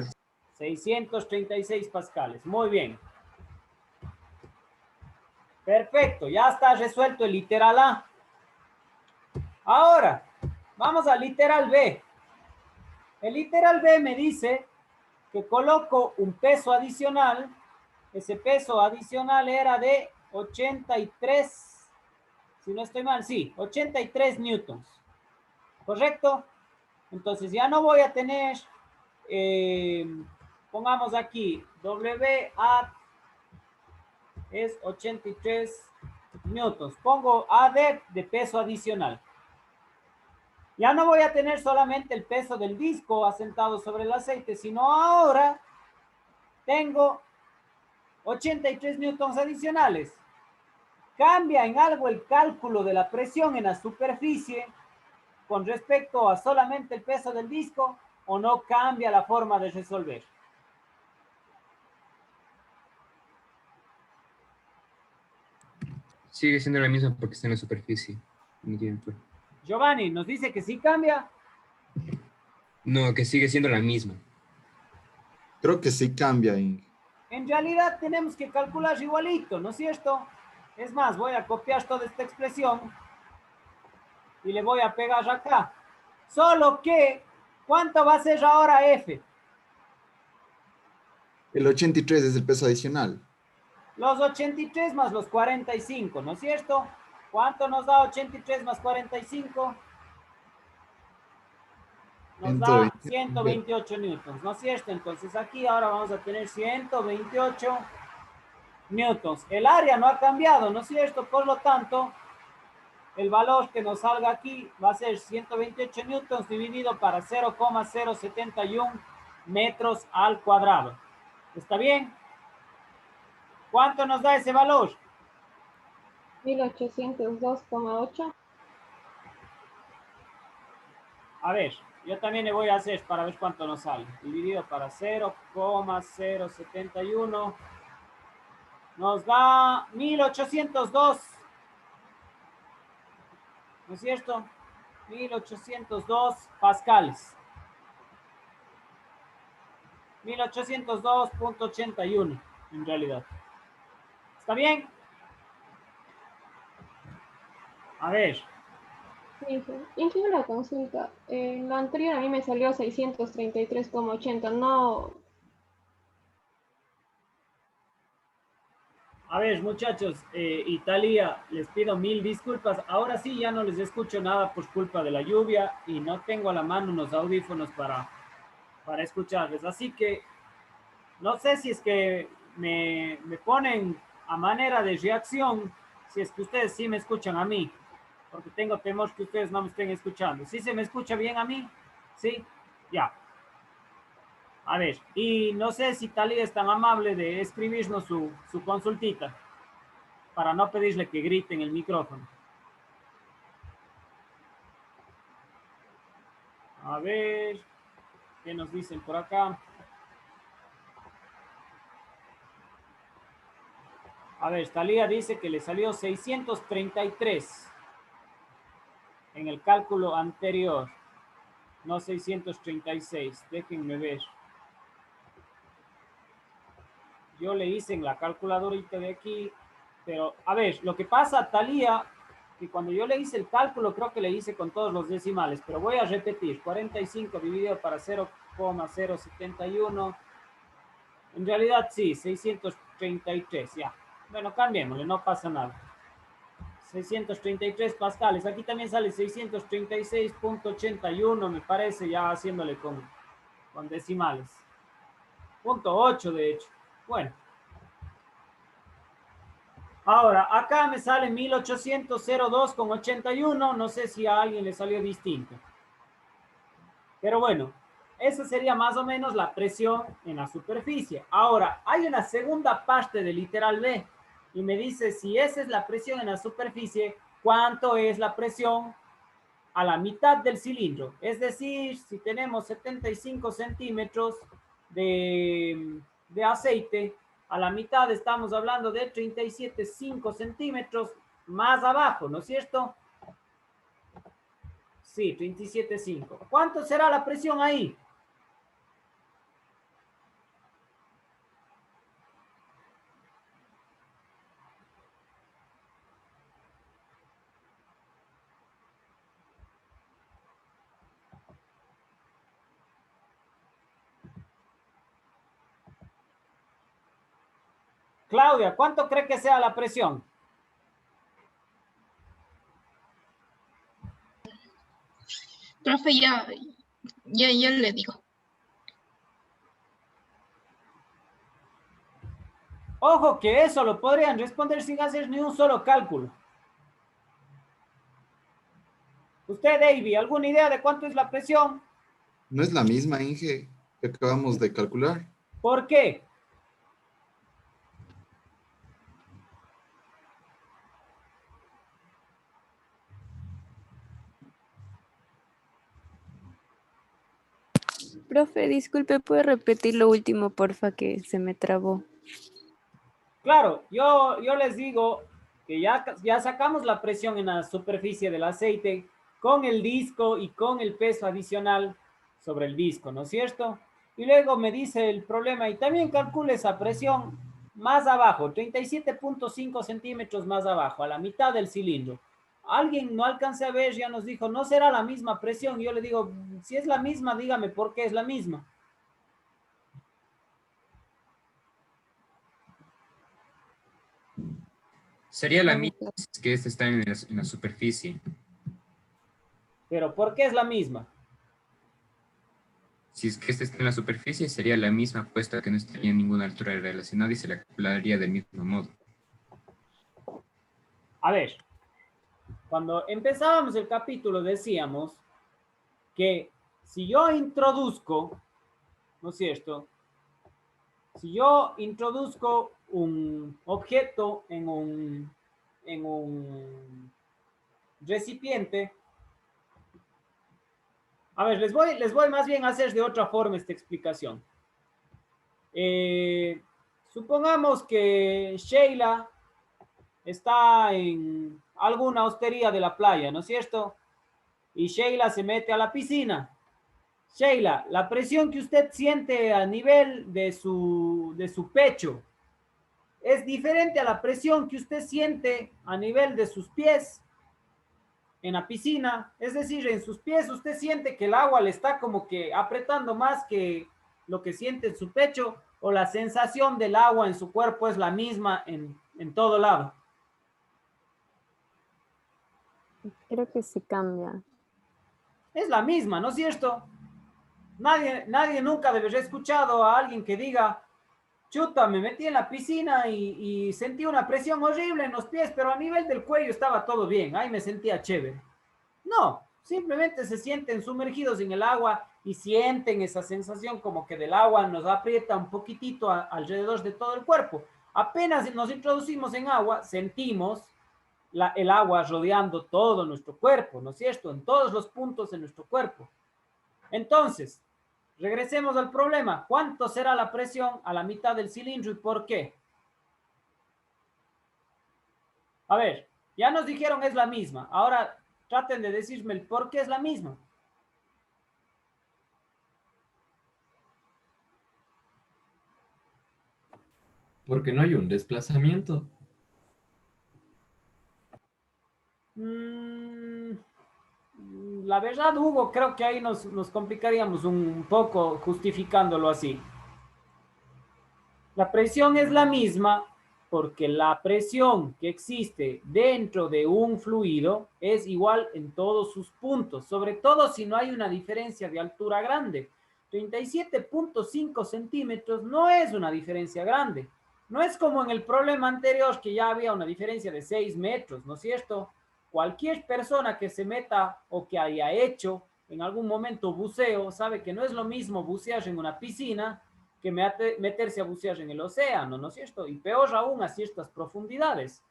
636 pascales. Muy bien. Perfecto, ya está resuelto el literal A. Ahora, vamos al literal B. El literal B me dice que coloco un peso adicional. Ese peso adicional era de 83, si no estoy mal, sí, 83 newtons. ¿Correcto? Entonces ya no voy a tener, pongamos aquí, WA es 83 newtons. Pongo AD de peso adicional. Ya no voy a tener solamente el peso del disco asentado sobre el aceite, sino ahora tengo 83 newtons adicionales. ¿Cambia en algo el cálculo de la presión en la superficie con respecto a solamente el peso del disco o no cambia la forma de resolver? Sigue siendo la misma porque está en la superficie. No tiene por- Giovanni, nos dice que sí cambia. No, que sigue siendo la misma. Creo que sí cambia. En realidad tenemos que calcular igualito, ¿no es cierto? Es más, voy a copiar toda esta expresión y le voy a pegar acá. Solo que, ¿cuánto va a ser ahora F? El 83 es el peso adicional. Los 83 más los 45, ¿no es cierto? ¿Cuánto nos da 83 más 45? Nos da 128 newtons, ¿no es cierto? Entonces aquí ahora vamos a tener 128 newtons. El área no ha cambiado, ¿no es cierto? Por lo tanto, el valor que nos salga aquí va a ser 128 newtons dividido para 0,071 metros al cuadrado. ¿Está bien? ¿Cuánto nos da ese valor? 1802,8. A ver, yo también le voy a hacer para ver cuánto nos sale. Dividido para 0,071. Nos da 1802. ¿No es cierto? 1802 pascales. 1802.81 en realidad. ¿Está bien? A ver. Sí, sí. Inge, una consulta. En lo anterior a mí me salió 633,80. No. A ver, muchachos, Italia, les pido mil disculpas. Ahora sí ya no les escucho nada por culpa de la lluvia y no tengo a la mano unos audífonos para escucharles. Así que no sé si es que me ponen a manera de reacción, si es que ustedes sí me escuchan a mí, porque tengo temor que ustedes no me estén escuchando. ¿Sí se me escucha bien a mí? Sí, ya. A ver, y no sé si Talía es tan amable de escribirnos su consultita para no pedirle que grite en el micrófono. A ver, ¿qué nos dicen por acá? A ver, Talía dice que le salió 633 en el cálculo anterior, no 636. Déjenme ver. Yo le hice en la calculadorita de aquí, pero a ver, lo que pasa, Talía, que cuando yo le hice el cálculo, creo que le hice con todos los decimales, pero voy a repetir, 45 dividido para 0,071, en realidad sí, 633, ya. Bueno, cambiémosle, no pasa nada. 633 pascales, aquí también sale 636,81, me parece, ya haciéndole con decimales. Punto 8, de hecho. Bueno. Ahora, acá me sale 1802,81. No sé si a alguien le salió distinto. Pero bueno, esa sería más o menos la presión en la superficie. Ahora, hay una segunda parte del literal B. Y me dice, si esa es la presión en la superficie, ¿cuánto es la presión a la mitad del cilindro? Es decir, si tenemos 75 centímetros de aceite, a la mitad estamos hablando de 37,5 centímetros más abajo, ¿no es cierto? Sí, 37,5. ¿Cuánto será la presión ahí? Claudia, ¿cuánto cree que sea la presión? Profe, ya le digo. Ojo que eso lo podrían responder sin hacer ni un solo cálculo. Usted, Davey, ¿alguna idea de cuánto es la presión? No es la misma, Inge, que acabamos de calcular. ¿Por qué? Profe, disculpe, ¿puede repetir lo último, porfa, que se me trabó? Claro, yo les digo que ya sacamos la presión en la superficie del aceite con el disco y con el peso adicional sobre el disco, ¿no es cierto? Y luego me dice el problema y también calcule esa presión más abajo, 37,5 centímetros más abajo, a la mitad del cilindro. Alguien no alcancé a ver, ya nos dijo, no será la misma presión. Yo le digo, si es la misma, dígame por qué es la misma. Sería la misma que esta está en la superficie. Pero ¿por qué es la misma? Si es que esta está en la superficie, sería la misma, puesto que no estaría en ninguna altura relacionada y se la calcularía del mismo modo. A ver, cuando empezábamos el capítulo decíamos que si yo introduzco, ¿no es cierto? Si yo introduzco un objeto en un recipiente, a ver, les voy más bien a hacer de otra forma esta explicación. Supongamos que Sheila está en alguna hostería de la playa, ¿no es cierto? Y Sheila se mete a la piscina. Sheila, la presión que usted siente a nivel de su pecho es diferente a la presión que usted siente a nivel de sus pies. en la piscina, es decir, en sus pies, usted siente que el agua le está como que apretando más que lo que siente en su pecho, o la sensación del agua en su cuerpo es la misma en todo lado. Creo que sí cambia. Es la misma, ¿no es cierto? Nadie nunca debe haber escuchado a alguien que diga, chuta, me metí en la piscina y sentí una presión horrible en los pies, pero a nivel del cuello estaba todo bien, ahí me sentía chévere. No, simplemente se sienten sumergidos en el agua y sienten esa sensación como que del agua nos aprieta un poquitito alrededor de todo el cuerpo. Apenas nos introducimos en agua, sentimos el agua rodeando todo nuestro cuerpo, ¿no es cierto? En todos los puntos de nuestro cuerpo. Entonces, regresemos al problema. ¿Cuánto será la presión a la mitad del cilindro y por qué? A ver, ya nos dijeron es la misma. Ahora traten de decirme el por qué es la misma. Porque no hay un desplazamiento. La verdad, Hugo, creo que ahí nos complicaríamos un poco justificándolo así. La presión es la misma porque la presión que existe dentro de un fluido es igual en todos sus puntos, sobre todo si no hay una diferencia de altura grande. 37.5 centímetros no es una diferencia grande. No es como en el problema anterior que ya había una diferencia de 6 metros, ¿no es cierto? Cualquier persona que se meta o que haya hecho en algún momento buceo sabe que no es lo mismo bucear en una piscina que meterse a bucear en el océano, ¿no es cierto? Y peor aún a ciertas profundidades.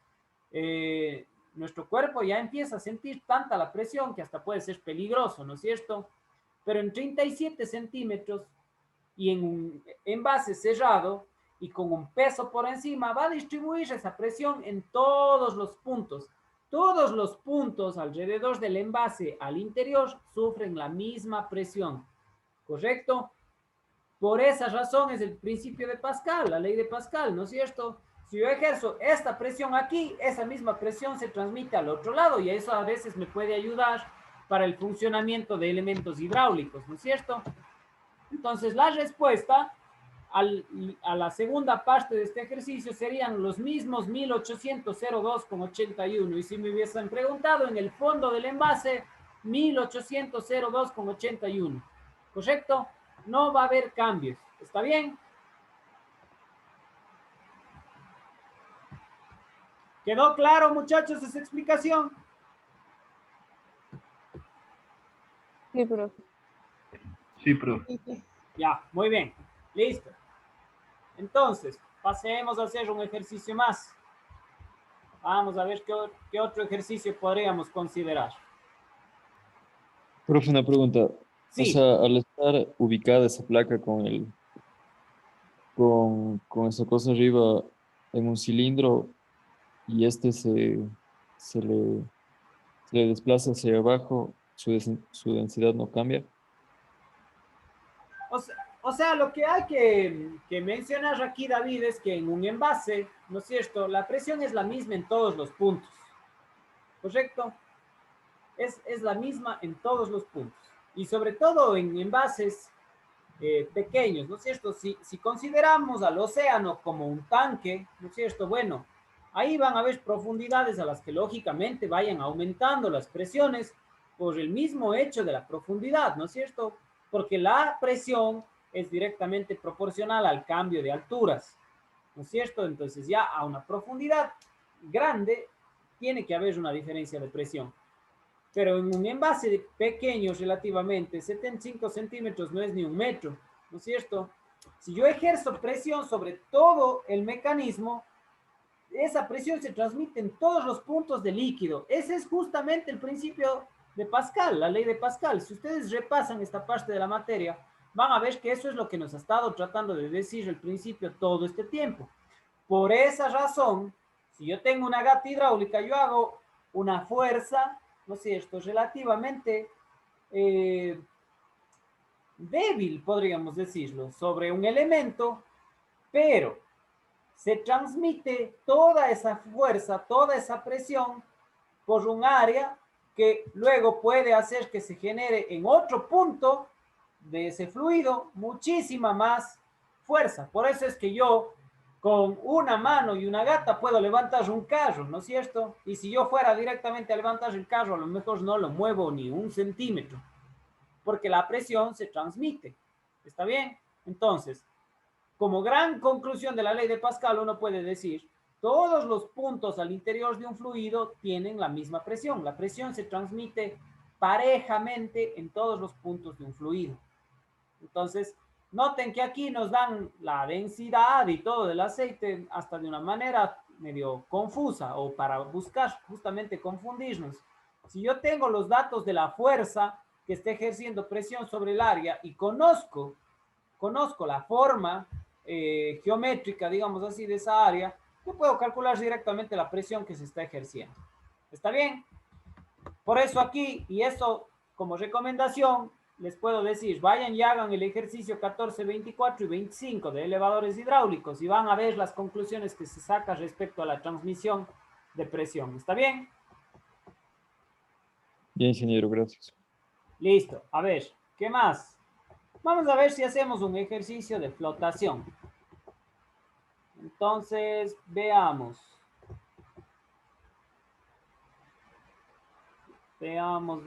Nuestro cuerpo ya empieza a sentir tanta la presión que hasta puede ser peligroso, ¿no es cierto? Pero en 37 centímetros y en un envase cerrado y con un peso por encima va a distribuir esa presión en todos los puntos. Todos los puntos alrededor del envase al interior sufren la misma presión, ¿correcto? Por esa razón es el principio de Pascal, la ley de Pascal, ¿no es cierto? Si yo ejerzo esta presión aquí, esa misma presión se transmite al otro lado y eso a veces me puede ayudar para el funcionamiento de elementos hidráulicos, ¿no es cierto? Entonces, la respuesta a la segunda parte de este ejercicio serían los mismos 1802,81. Y si me hubiesen preguntado en el fondo del envase, 1802,81. ¿Correcto? No va a haber cambios. ¿Está bien? ¿Quedó claro, muchachos, esa explicación? Sí, profe. Sí, profe. Ya, muy bien. Listo. Entonces, pasemos a hacer un ejercicio más. Vamos a ver qué otro ejercicio podríamos considerar. Profe, una pregunta. Sí. O sea, al estar ubicada esa placa con esa cosa arriba en un cilindro y se le desplaza hacia abajo, su densidad no cambia. O sea, lo que hay que mencionar aquí, David, es que en un envase, ¿no es cierto? La presión es la misma en todos los puntos. ¿Correcto? Es la misma en todos los puntos. Y sobre todo en envases pequeños, ¿no es cierto? Si consideramos al océano como un tanque, ¿no es cierto? Bueno, ahí van a haber profundidades a las que lógicamente vayan aumentando las presiones por el mismo hecho de la profundidad, ¿no es cierto? Porque la presión es directamente proporcional al cambio de alturas, ¿no es cierto? Entonces ya a una profundidad grande tiene que haber una diferencia de presión. Pero en un envase pequeño relativamente, 75 centímetros no es ni un metro, ¿no es cierto? Si yo ejerzo presión sobre todo el mecanismo, esa presión se transmite en todos los puntos del líquido. Ese es justamente el principio de Pascal, la ley de Pascal. Si ustedes repasan esta parte de la materia, van a ver que eso es lo que nos ha estado tratando de decir el principio todo este tiempo. Por esa razón, si yo tengo una gata hidráulica, yo hago una fuerza, ¿no es cierto?, relativamente débil, podríamos decirlo, sobre un elemento, pero se transmite toda esa fuerza, toda esa presión por un área que luego puede hacer que se genere en otro punto de ese fluido muchísima más fuerza. Por eso es que yo con una mano y una gata puedo levantar un carro, ¿no es cierto? Y si yo fuera directamente a levantar el carro, a lo mejor no lo muevo ni 1 centímetro, porque la presión se transmite. ¿Está bien? Entonces, como gran conclusión de la ley de Pascal, uno puede decir, todos los puntos al interior de un fluido tienen la misma presión. La presión se transmite parejamente en todos los puntos de un fluido. Entonces, noten que aquí nos dan la densidad y todo del aceite hasta de una manera medio confusa o para buscar justamente confundirnos. Si yo tengo los datos de la fuerza que está ejerciendo presión sobre el área y conozco la forma geométrica, digamos así, de esa área, yo puedo calcular directamente la presión que se está ejerciendo. ¿Está bien? Por eso aquí, y eso como recomendación, les puedo decir, vayan y hagan el ejercicio 14, 24 y 25 de elevadores hidráulicos y van a ver las conclusiones que se sacan respecto a la transmisión de presión. ¿Está bien? Bien, ingeniero, gracias. Listo. A ver, ¿qué más? Vamos a ver si hacemos un ejercicio de flotación. Entonces, veamos. Veamos.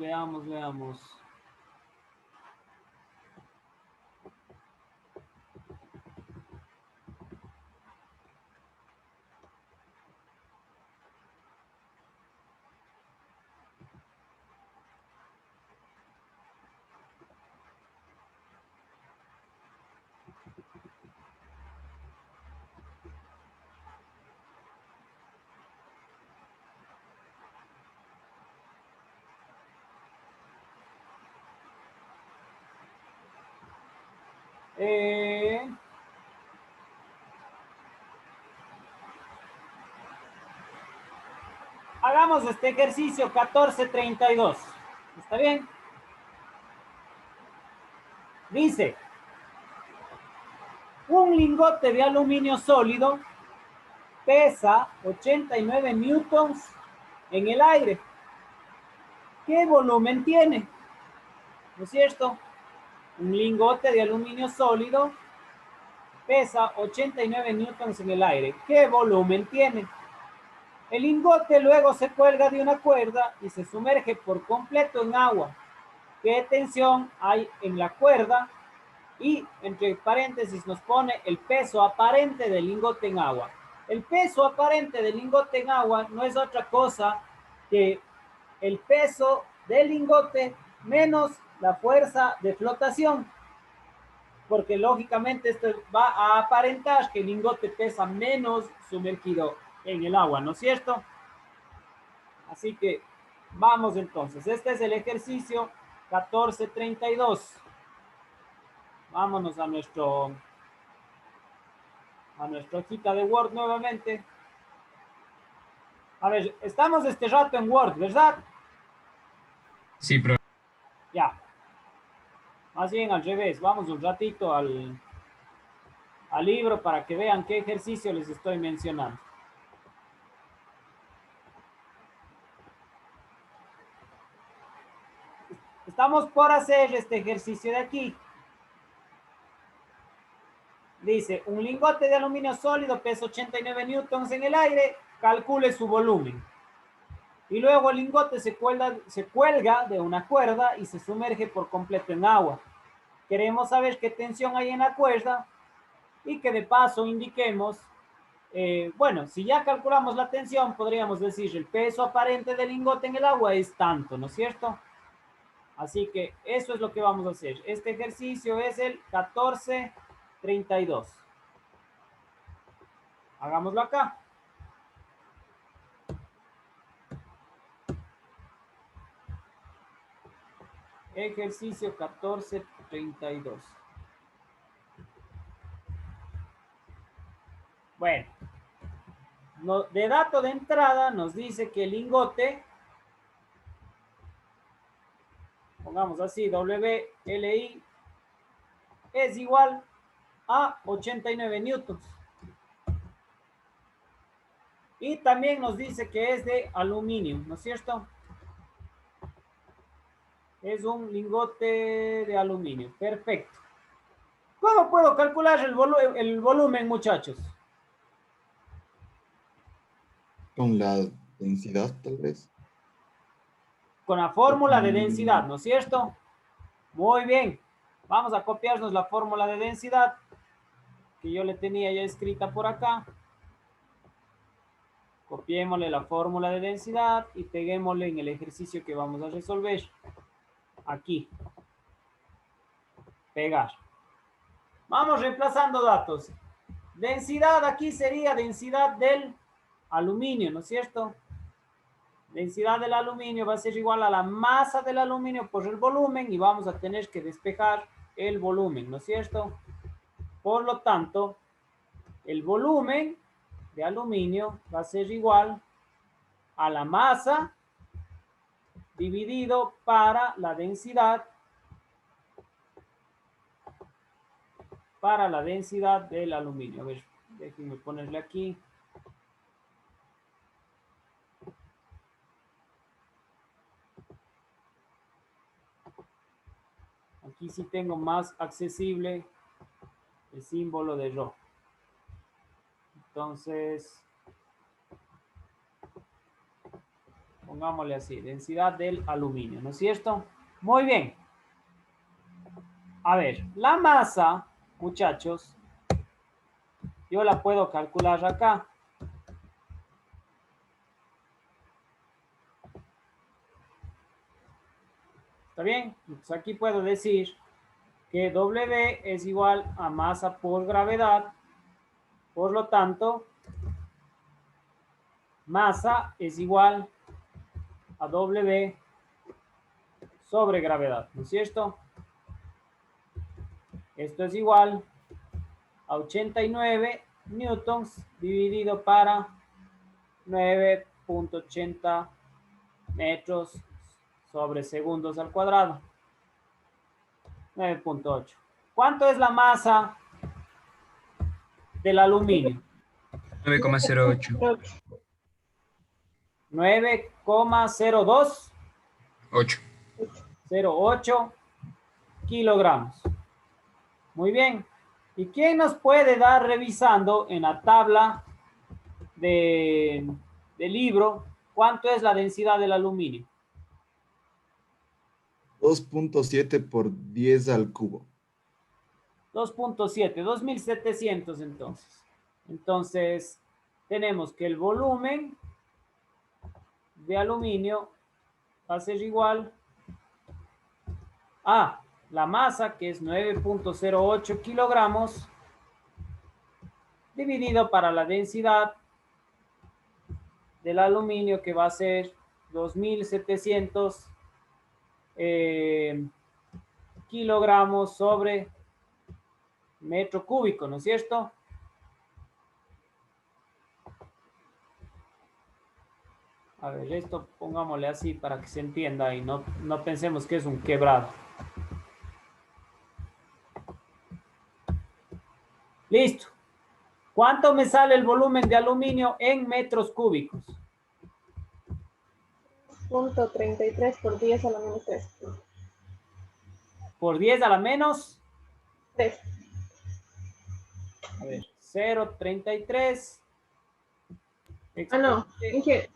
Hagamos este ejercicio 1432. ¿Está bien? Dice, un lingote de aluminio sólido pesa 89 newtons en el aire. ¿Qué volumen tiene? ¿No es cierto? Un lingote de aluminio sólido pesa 89 newtons en el aire. ¿Qué volumen tiene? El lingote luego se cuelga de una cuerda y se sumerge por completo en agua. ¿Qué tensión hay en la cuerda? Y entre paréntesis nos pone el peso aparente del lingote en agua. El peso aparente del lingote en agua no es otra cosa que el peso del lingote menos la fuerza de flotación. Porque lógicamente esto va a aparentar que el lingote pesa menos sumergido en el agua, ¿no es cierto? Así que vamos entonces. Este es el ejercicio 1432. Vámonos a nuestra hojita de Word nuevamente. A ver, estamos este rato en Word, ¿verdad? Sí, profe. Ya. Más bien al revés. Vamos un ratito al libro para que vean qué ejercicio les estoy mencionando. Estamos por hacer este ejercicio de aquí. Dice, un lingote de aluminio sólido pesa 89 newtons en el aire, calcule su volumen. Y luego el lingote se cuelga de una cuerda y se sumerge por completo en agua. Queremos saber qué tensión hay en la cuerda y que de paso indiquemos, bueno, si ya calculamos la tensión, podríamos decir el peso aparente del lingote en el agua es tanto, ¿no es cierto? Así que eso es lo que vamos a hacer. Este ejercicio es el 1432. Hagámoslo acá. Ejercicio 1432. Bueno, de dato de entrada nos dice que el lingote, pongamos así, WLI, es igual a 89 newtons. Y también nos dice que es de aluminio, ¿no es cierto? Es un lingote de aluminio. Perfecto. ¿Cómo puedo calcular el volumen, muchachos? Con la densidad, tal vez. Con la fórmula de densidad, ¿no es cierto? Muy bien. Vamos a copiarnos la fórmula de densidad que yo le tenía ya escrita por acá. Copiémosle la fórmula de densidad y peguémosle en el ejercicio que vamos a resolver. Aquí. Pegar. Vamos reemplazando datos. Densidad aquí sería densidad del aluminio, ¿no es cierto? Densidad del aluminio va a ser igual a la masa del aluminio por el volumen y vamos a tener que despejar el volumen, ¿no es cierto? Por lo tanto, el volumen de aluminio va a ser igual a la masa dividido para la densidad del aluminio. A ver, déjenme ponerle aquí. Aquí sí tengo más accesible el símbolo de Rho. Entonces, pongámosle así, densidad del aluminio, ¿no es cierto? Muy bien. A ver, la masa, muchachos, yo la puedo calcular acá. ¿Está bien? Entonces aquí puedo decir que W es igual a masa por gravedad. Por lo tanto, masa es igual a W sobre gravedad, ¿no es cierto? Esto es igual a 89 newtons dividido para 9.80 metros sobre segundos al cuadrado. 9.8. ¿Cuánto es la masa del aluminio? 9,08. 9,02. 8. 0,8 kilogramos. Muy bien. ¿Y quién nos puede dar revisando en la tabla del libro cuánto es la densidad del aluminio? 2.7 por 10 al cubo. 2.7, 2.700 entonces. Entonces, tenemos que el volumen de aluminio va a ser igual a la masa, que es 9.08 kilogramos, dividido para la densidad del aluminio, que va a ser 2.700 kilogramos sobre metro cúbico, ¿no es cierto? A ver, esto pongámosle así para que se entienda y no pensemos que es un quebrado. Listo. ¿Cuánto me sale el volumen de aluminio en metros cúbicos? 0.33 por 10 a la menos 3. Por 10 a la menos 3. A ver, 0.33. Ah, no. Dije,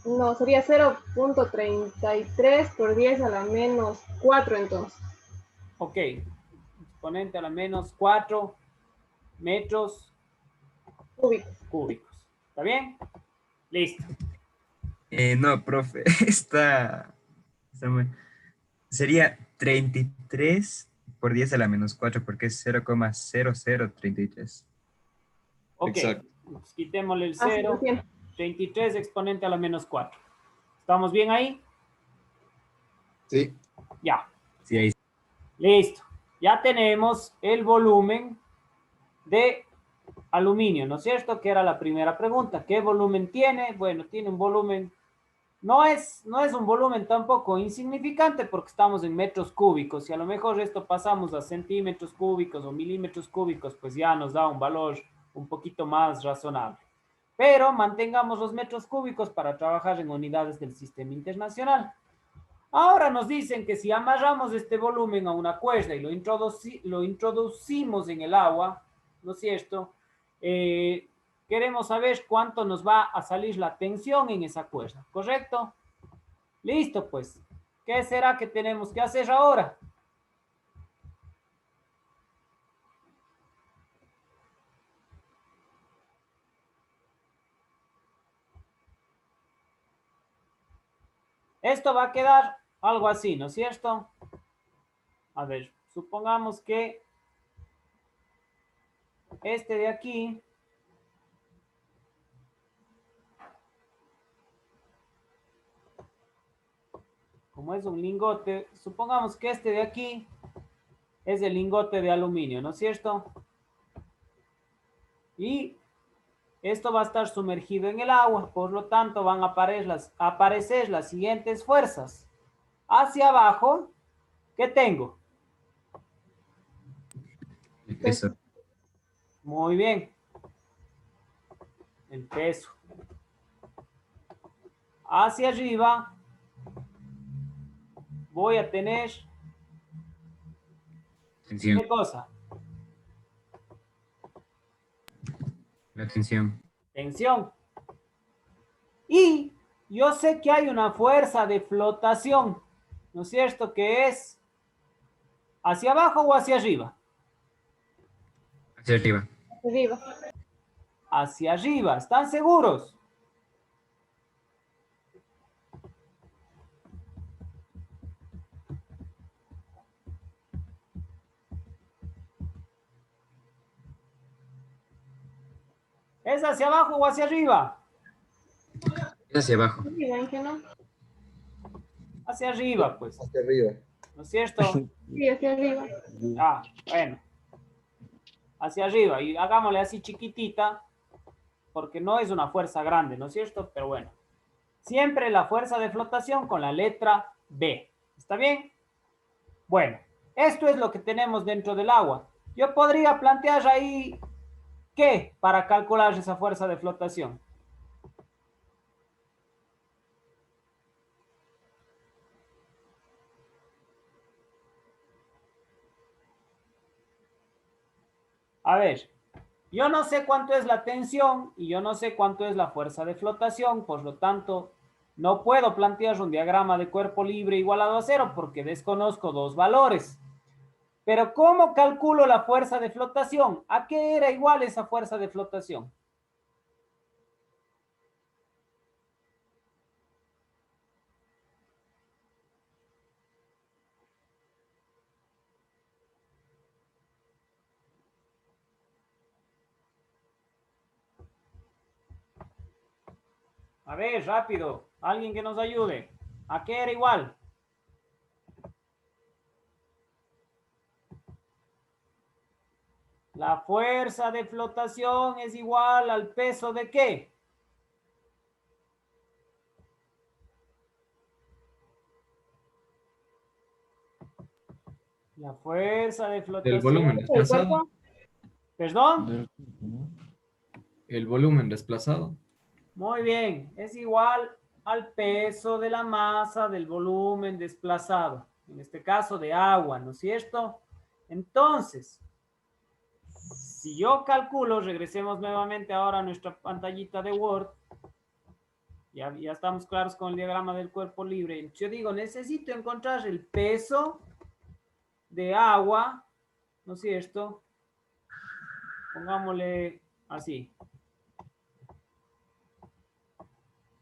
no, sería 0.33 por 10 a la menos 4 entonces. Ok. Exponente a la menos 4 metros cúbicos. ¿Está bien? Listo. No, profe, está muy... Sería 33 por 10 a la menos 4 porque es 0,0033. Ok. Exacto. Pues quitémosle el 0. 33 exponente a la menos 4. ¿Estamos bien ahí? Sí. Ya. Sí, ahí. Listo. Ya tenemos el volumen de aluminio, ¿no es cierto? Que era la primera pregunta. ¿Qué volumen tiene? Bueno, tiene un volumen, no es un volumen tampoco insignificante porque estamos en metros cúbicos. Si a lo mejor esto pasamos a centímetros cúbicos o milímetros cúbicos, pues ya nos da un valor un poquito más razonable. Pero mantengamos los metros cúbicos para trabajar en unidades del sistema internacional. Ahora nos dicen que si amarramos este volumen a una cuerda y lo introducimos en el agua, ¿no es cierto? Queremos saber cuánto nos va a salir la tensión en esa cuerda, ¿correcto? Listo, pues. ¿Qué será que tenemos que hacer ahora? Esto va a quedar algo así, ¿no es cierto? A ver, supongamos que este de aquí como es un lingote, supongamos que este de aquí es el lingote de aluminio, ¿no es cierto? Y esto va a estar sumergido en el agua, por lo tanto van a aparecer las siguientes fuerzas. Hacia abajo, ¿qué tengo? El peso. Muy bien. El peso. Hacia arriba voy a tener Tensión. ¿qué cosa? La tensión. Tensión. Y yo sé que hay una fuerza de flotación, ¿no es cierto? Que es hacia abajo o hacia arriba. Hacia arriba. Arriba. Hacia arriba. ¿Están seguros? ¿Es hacia abajo o hacia arriba? Es hacia abajo. Arriba, ¿que no? Hacia arriba, pues. Hacia arriba. ¿No es cierto? Sí, hacia arriba. Ah, bueno. Hacia arriba. Y hagámosle así chiquitita, porque no es una fuerza grande, ¿no es cierto? Pero bueno. Siempre la fuerza de flotación con la letra B. ¿Está bien? Bueno, esto es lo que tenemos dentro del agua. Yo podría plantear ahí, ¿qué? Para calcular esa fuerza de flotación. A ver, yo no sé cuánto es la tensión y yo no sé cuánto es la fuerza de flotación, por lo tanto, no puedo plantear un diagrama de cuerpo libre igualado a cero porque desconozco dos valores. Pero ¿cómo calculo la fuerza de flotación? ¿A qué era igual esa fuerza de flotación? A ver, rápido. Alguien que nos ayude. ¿A qué era igual? La fuerza de flotación es igual al peso ¿de qué? La fuerza de flotación. Del volumen desplazado. ¿Perdón? El volumen desplazado. Muy bien, es igual al peso de la masa del volumen desplazado, en este caso de agua, ¿no es cierto? Entonces, si yo calculo, regresemos nuevamente ahora a nuestra pantallita de Word, ya estamos claros con el diagrama del cuerpo libre. Yo digo, necesito encontrar el peso de agua, ¿no es cierto? Pongámosle así.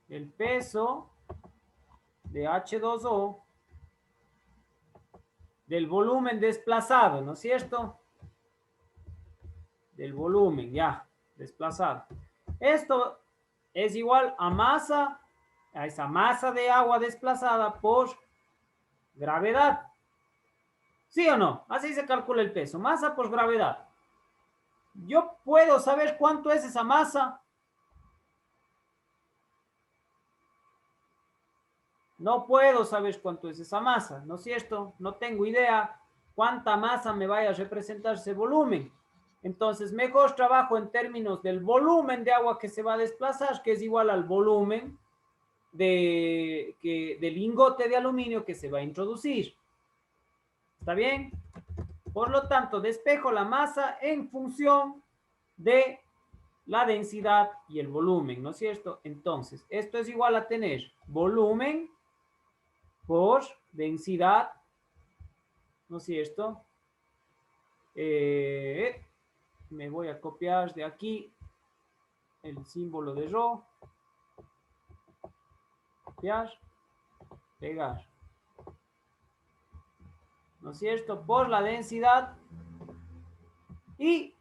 El peso de H2O del volumen desplazado, ¿no es cierto? Del volumen, ya, desplazado. Esto es igual a masa, a esa masa de agua desplazada por gravedad. ¿Sí o no? Así se calcula el peso, masa por gravedad. Yo puedo saber cuánto es esa masa. No puedo saber cuánto es esa masa, ¿no es cierto? No tengo idea cuánta masa me vaya a representar ese volumen. Entonces, mejor trabajo en términos del volumen de agua que se va a desplazar, que es igual al volumen del lingote de aluminio que se va a introducir. ¿Está bien? Por lo tanto, despejo la masa en función de la densidad y el volumen, ¿no es cierto? Entonces, esto es igual a tener volumen por densidad, ¿no es cierto? Me voy a copiar de aquí el símbolo de ρ. Copiar, pegar. ¿No es cierto? Por la densidad y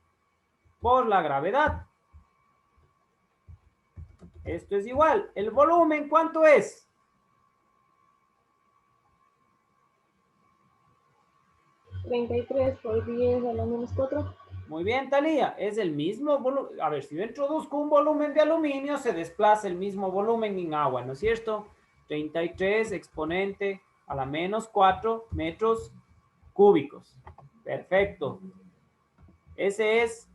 por la gravedad. Esto es igual. ¿El volumen cuánto es? $33 por 10 a la menos 4. Muy bien, Talía. Es el mismo volumen. A ver, si yo introduzco un volumen de aluminio, se desplaza el mismo volumen en agua, ¿no es cierto? 33 exponente a la menos 4 metros cúbicos. Perfecto. Ese es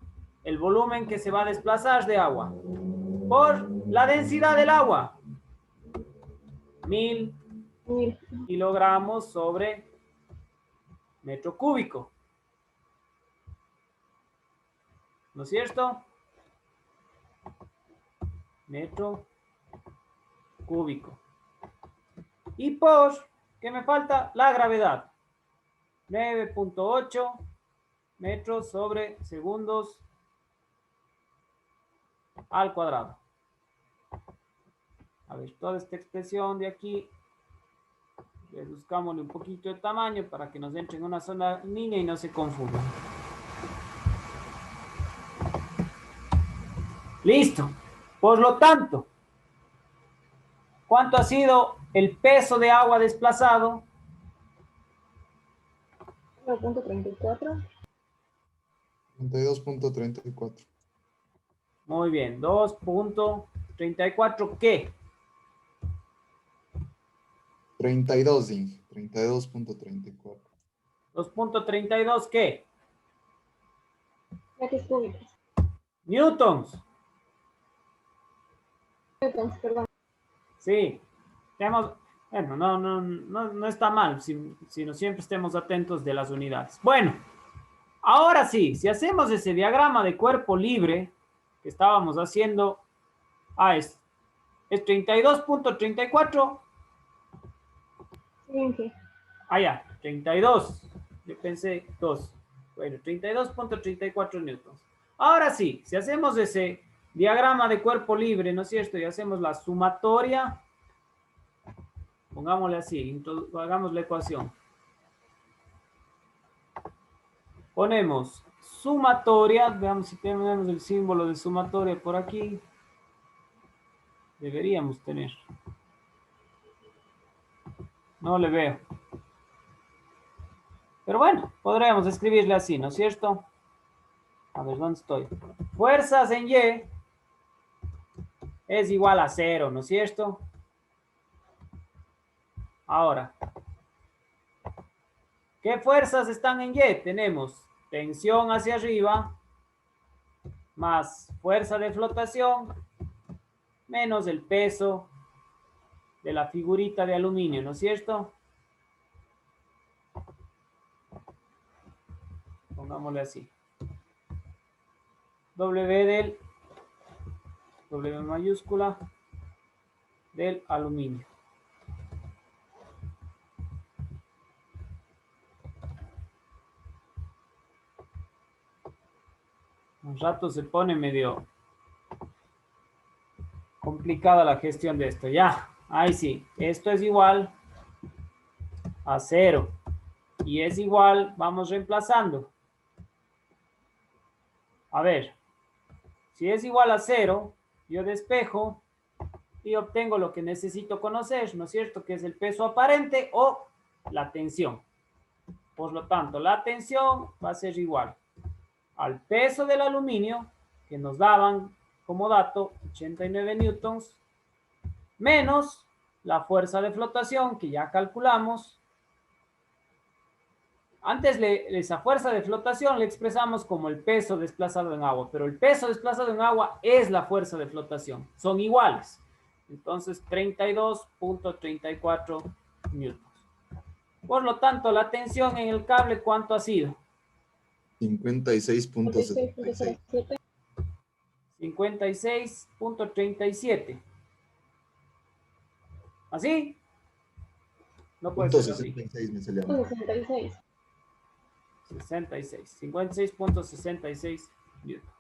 el volumen que se va a desplazar de agua. Por la densidad del agua. 1000 kilogramos sobre metro cúbico. ¿No es cierto? Metro cúbico. Y por, ¿qué me falta? La gravedad. 9.8 metros sobre segundos al cuadrado. A ver, toda esta expresión de aquí, reduzcámosle un poquito de tamaño para que nos entre en una sola línea y no se confundan. Listo. Por lo tanto, ¿cuánto ha sido el peso de agua desplazado? 1.34. 32.34. Muy bien. 2.34, ¿qué? 32, dije. 32.34. 2.32, ¿qué? Metros cúbicos. Newtons. Newtons, perdón. Sí. Tenemos, bueno, no está mal, sino siempre estemos atentos de las unidades. Bueno, ahora sí, si hacemos ese diagrama de cuerpo libre que estábamos haciendo, es 32.34. Sí. Ya, 32. Yo pensé 2. Bueno, 32.34 newtons. Ahora sí, si hacemos ese diagrama de cuerpo libre, ¿no es cierto? Y hacemos la sumatoria, pongámosle así, hagamos la ecuación. Ponemos sumatoria, veamos si tenemos el símbolo de sumatoria por aquí. Deberíamos tener. No le veo. Pero bueno, podríamos escribirle así, ¿no es cierto? A ver, ¿dónde estoy? Fuerzas en Y es igual a 0, ¿no es cierto? Ahora, ¿qué fuerzas están en Y? Tenemos tensión hacia arriba más fuerza de flotación menos el peso de la figurita de aluminio, ¿no es cierto? Pongámosle así. W mayúscula del aluminio. Un rato se pone medio complicada la gestión de esto. Ya, ahí sí. Esto es igual a 0. Y es igual, vamos reemplazando. A ver, si es igual a 0, yo despejo y obtengo lo que necesito conocer, ¿no es cierto? Que es el peso aparente o la tensión. Por lo tanto, la tensión va a ser igual al peso del aluminio, que nos daban como dato 89 newtons, menos la fuerza de flotación, que ya calculamos. Antes esa fuerza de flotación le expresamos como el peso desplazado en agua, pero el peso desplazado en agua es la fuerza de flotación. Son iguales. Entonces, 32.34 newtons. Por lo tanto, la tensión en el cable, ¿cuánto ha sido? 56.76. 56.37. ¿Así? No puede Punto ser así. 66 me salió. 66. 66. 56.66 newtons.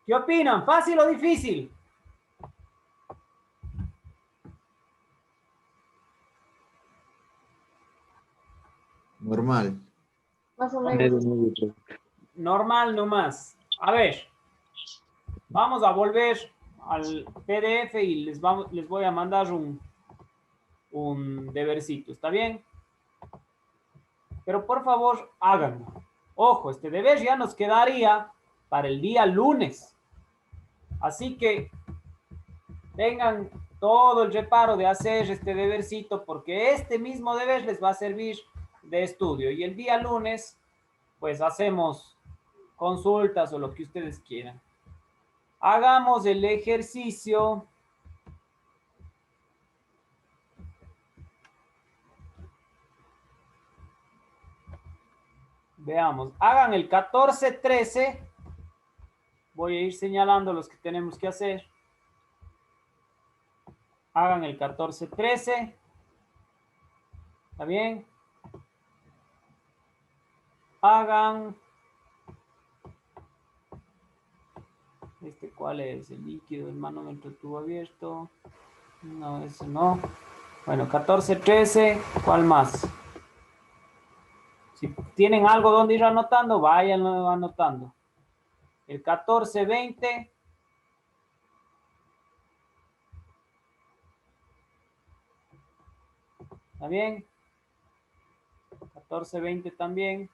¿Qué opinan? ¿Fácil o difícil? Normal. Más o menos. Normal nomás. A ver. Vamos a volver al PDF y les voy a mandar un debercito. ¿Está bien? Pero por favor, háganlo. Ojo, este deber ya nos quedaría para el día lunes. Así que tengan todo el reparo de hacer este debercito porque este mismo deber les va a servir de estudio. Y el día lunes, pues hacemos consultas o lo que ustedes quieran. Hagamos el ejercicio. Veamos, hagan el 14-13. Voy a ir señalando los que tenemos que hacer. Hagan el 14-13. ¿Está bien? Hagan... ¿cuál es? El líquido, el manómetro, el tubo abierto. No, eso no. Bueno, 14-13. ¿Cuál más? Si tienen algo donde ir anotando, váyanlo anotando. El 14-20. ¿Está bien? 14-20 también.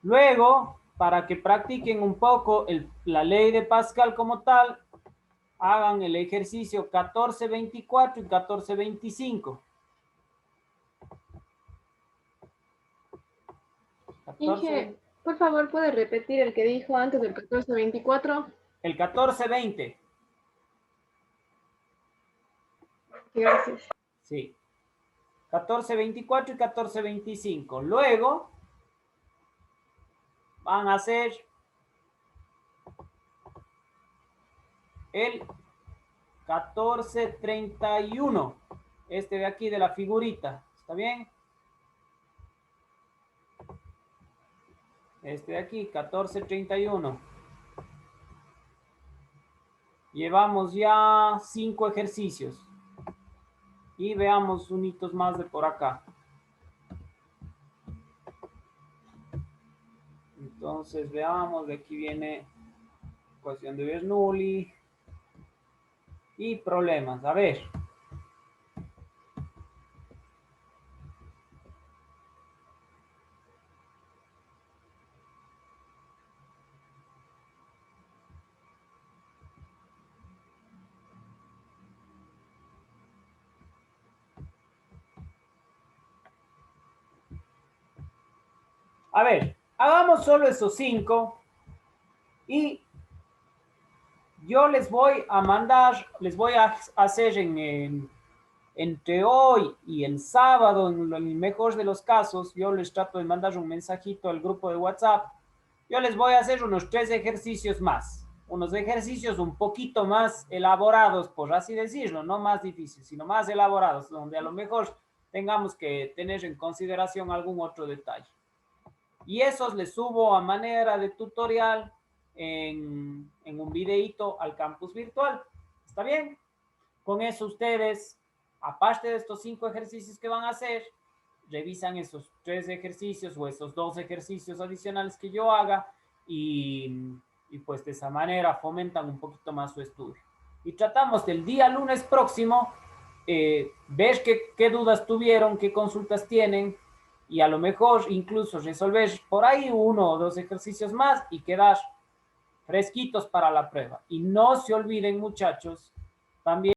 Luego, para que practiquen un poco la ley de Pascal como tal, hagan el ejercicio 14-24 y 14-25. Inge, por favor, ¿puede repetir el que dijo antes del 14-24? El 14-20. Gracias. Sí. 14-24 y 14-25. Luego van a hacer el 14-31. Este de aquí de la figurita. ¿Está bien? Este de aquí, 14-31. Llevamos ya 5 ejercicios. Y veamos unitos más de por acá. Entonces veamos, de aquí viene ecuación de Bernoulli y problemas. A ver. A ver, hagamos solo esos 5 y yo les voy a mandar, les voy a hacer entre hoy y el sábado, en el mejor de los casos, yo les trato de mandar un mensajito al grupo de WhatsApp. Yo les voy a hacer unos 3 ejercicios más, unos ejercicios un poquito más elaborados, por así decirlo, no más difíciles, sino más elaborados, donde a lo mejor tengamos que tener en consideración algún otro detalle. Y esos les subo a manera de tutorial en un videíto al campus virtual. ¿Está bien? Con eso ustedes, aparte de estos 5 ejercicios que van a hacer, revisan esos 3 ejercicios o esos 2 ejercicios adicionales que yo haga y pues de esa manera fomentan un poquito más su estudio. Y tratamos del día lunes próximo, ver qué dudas tuvieron, qué consultas tienen, y a lo mejor incluso resolver por ahí 1 o 2 ejercicios más y quedar fresquitos para la prueba. Y no se olviden, muchachos, también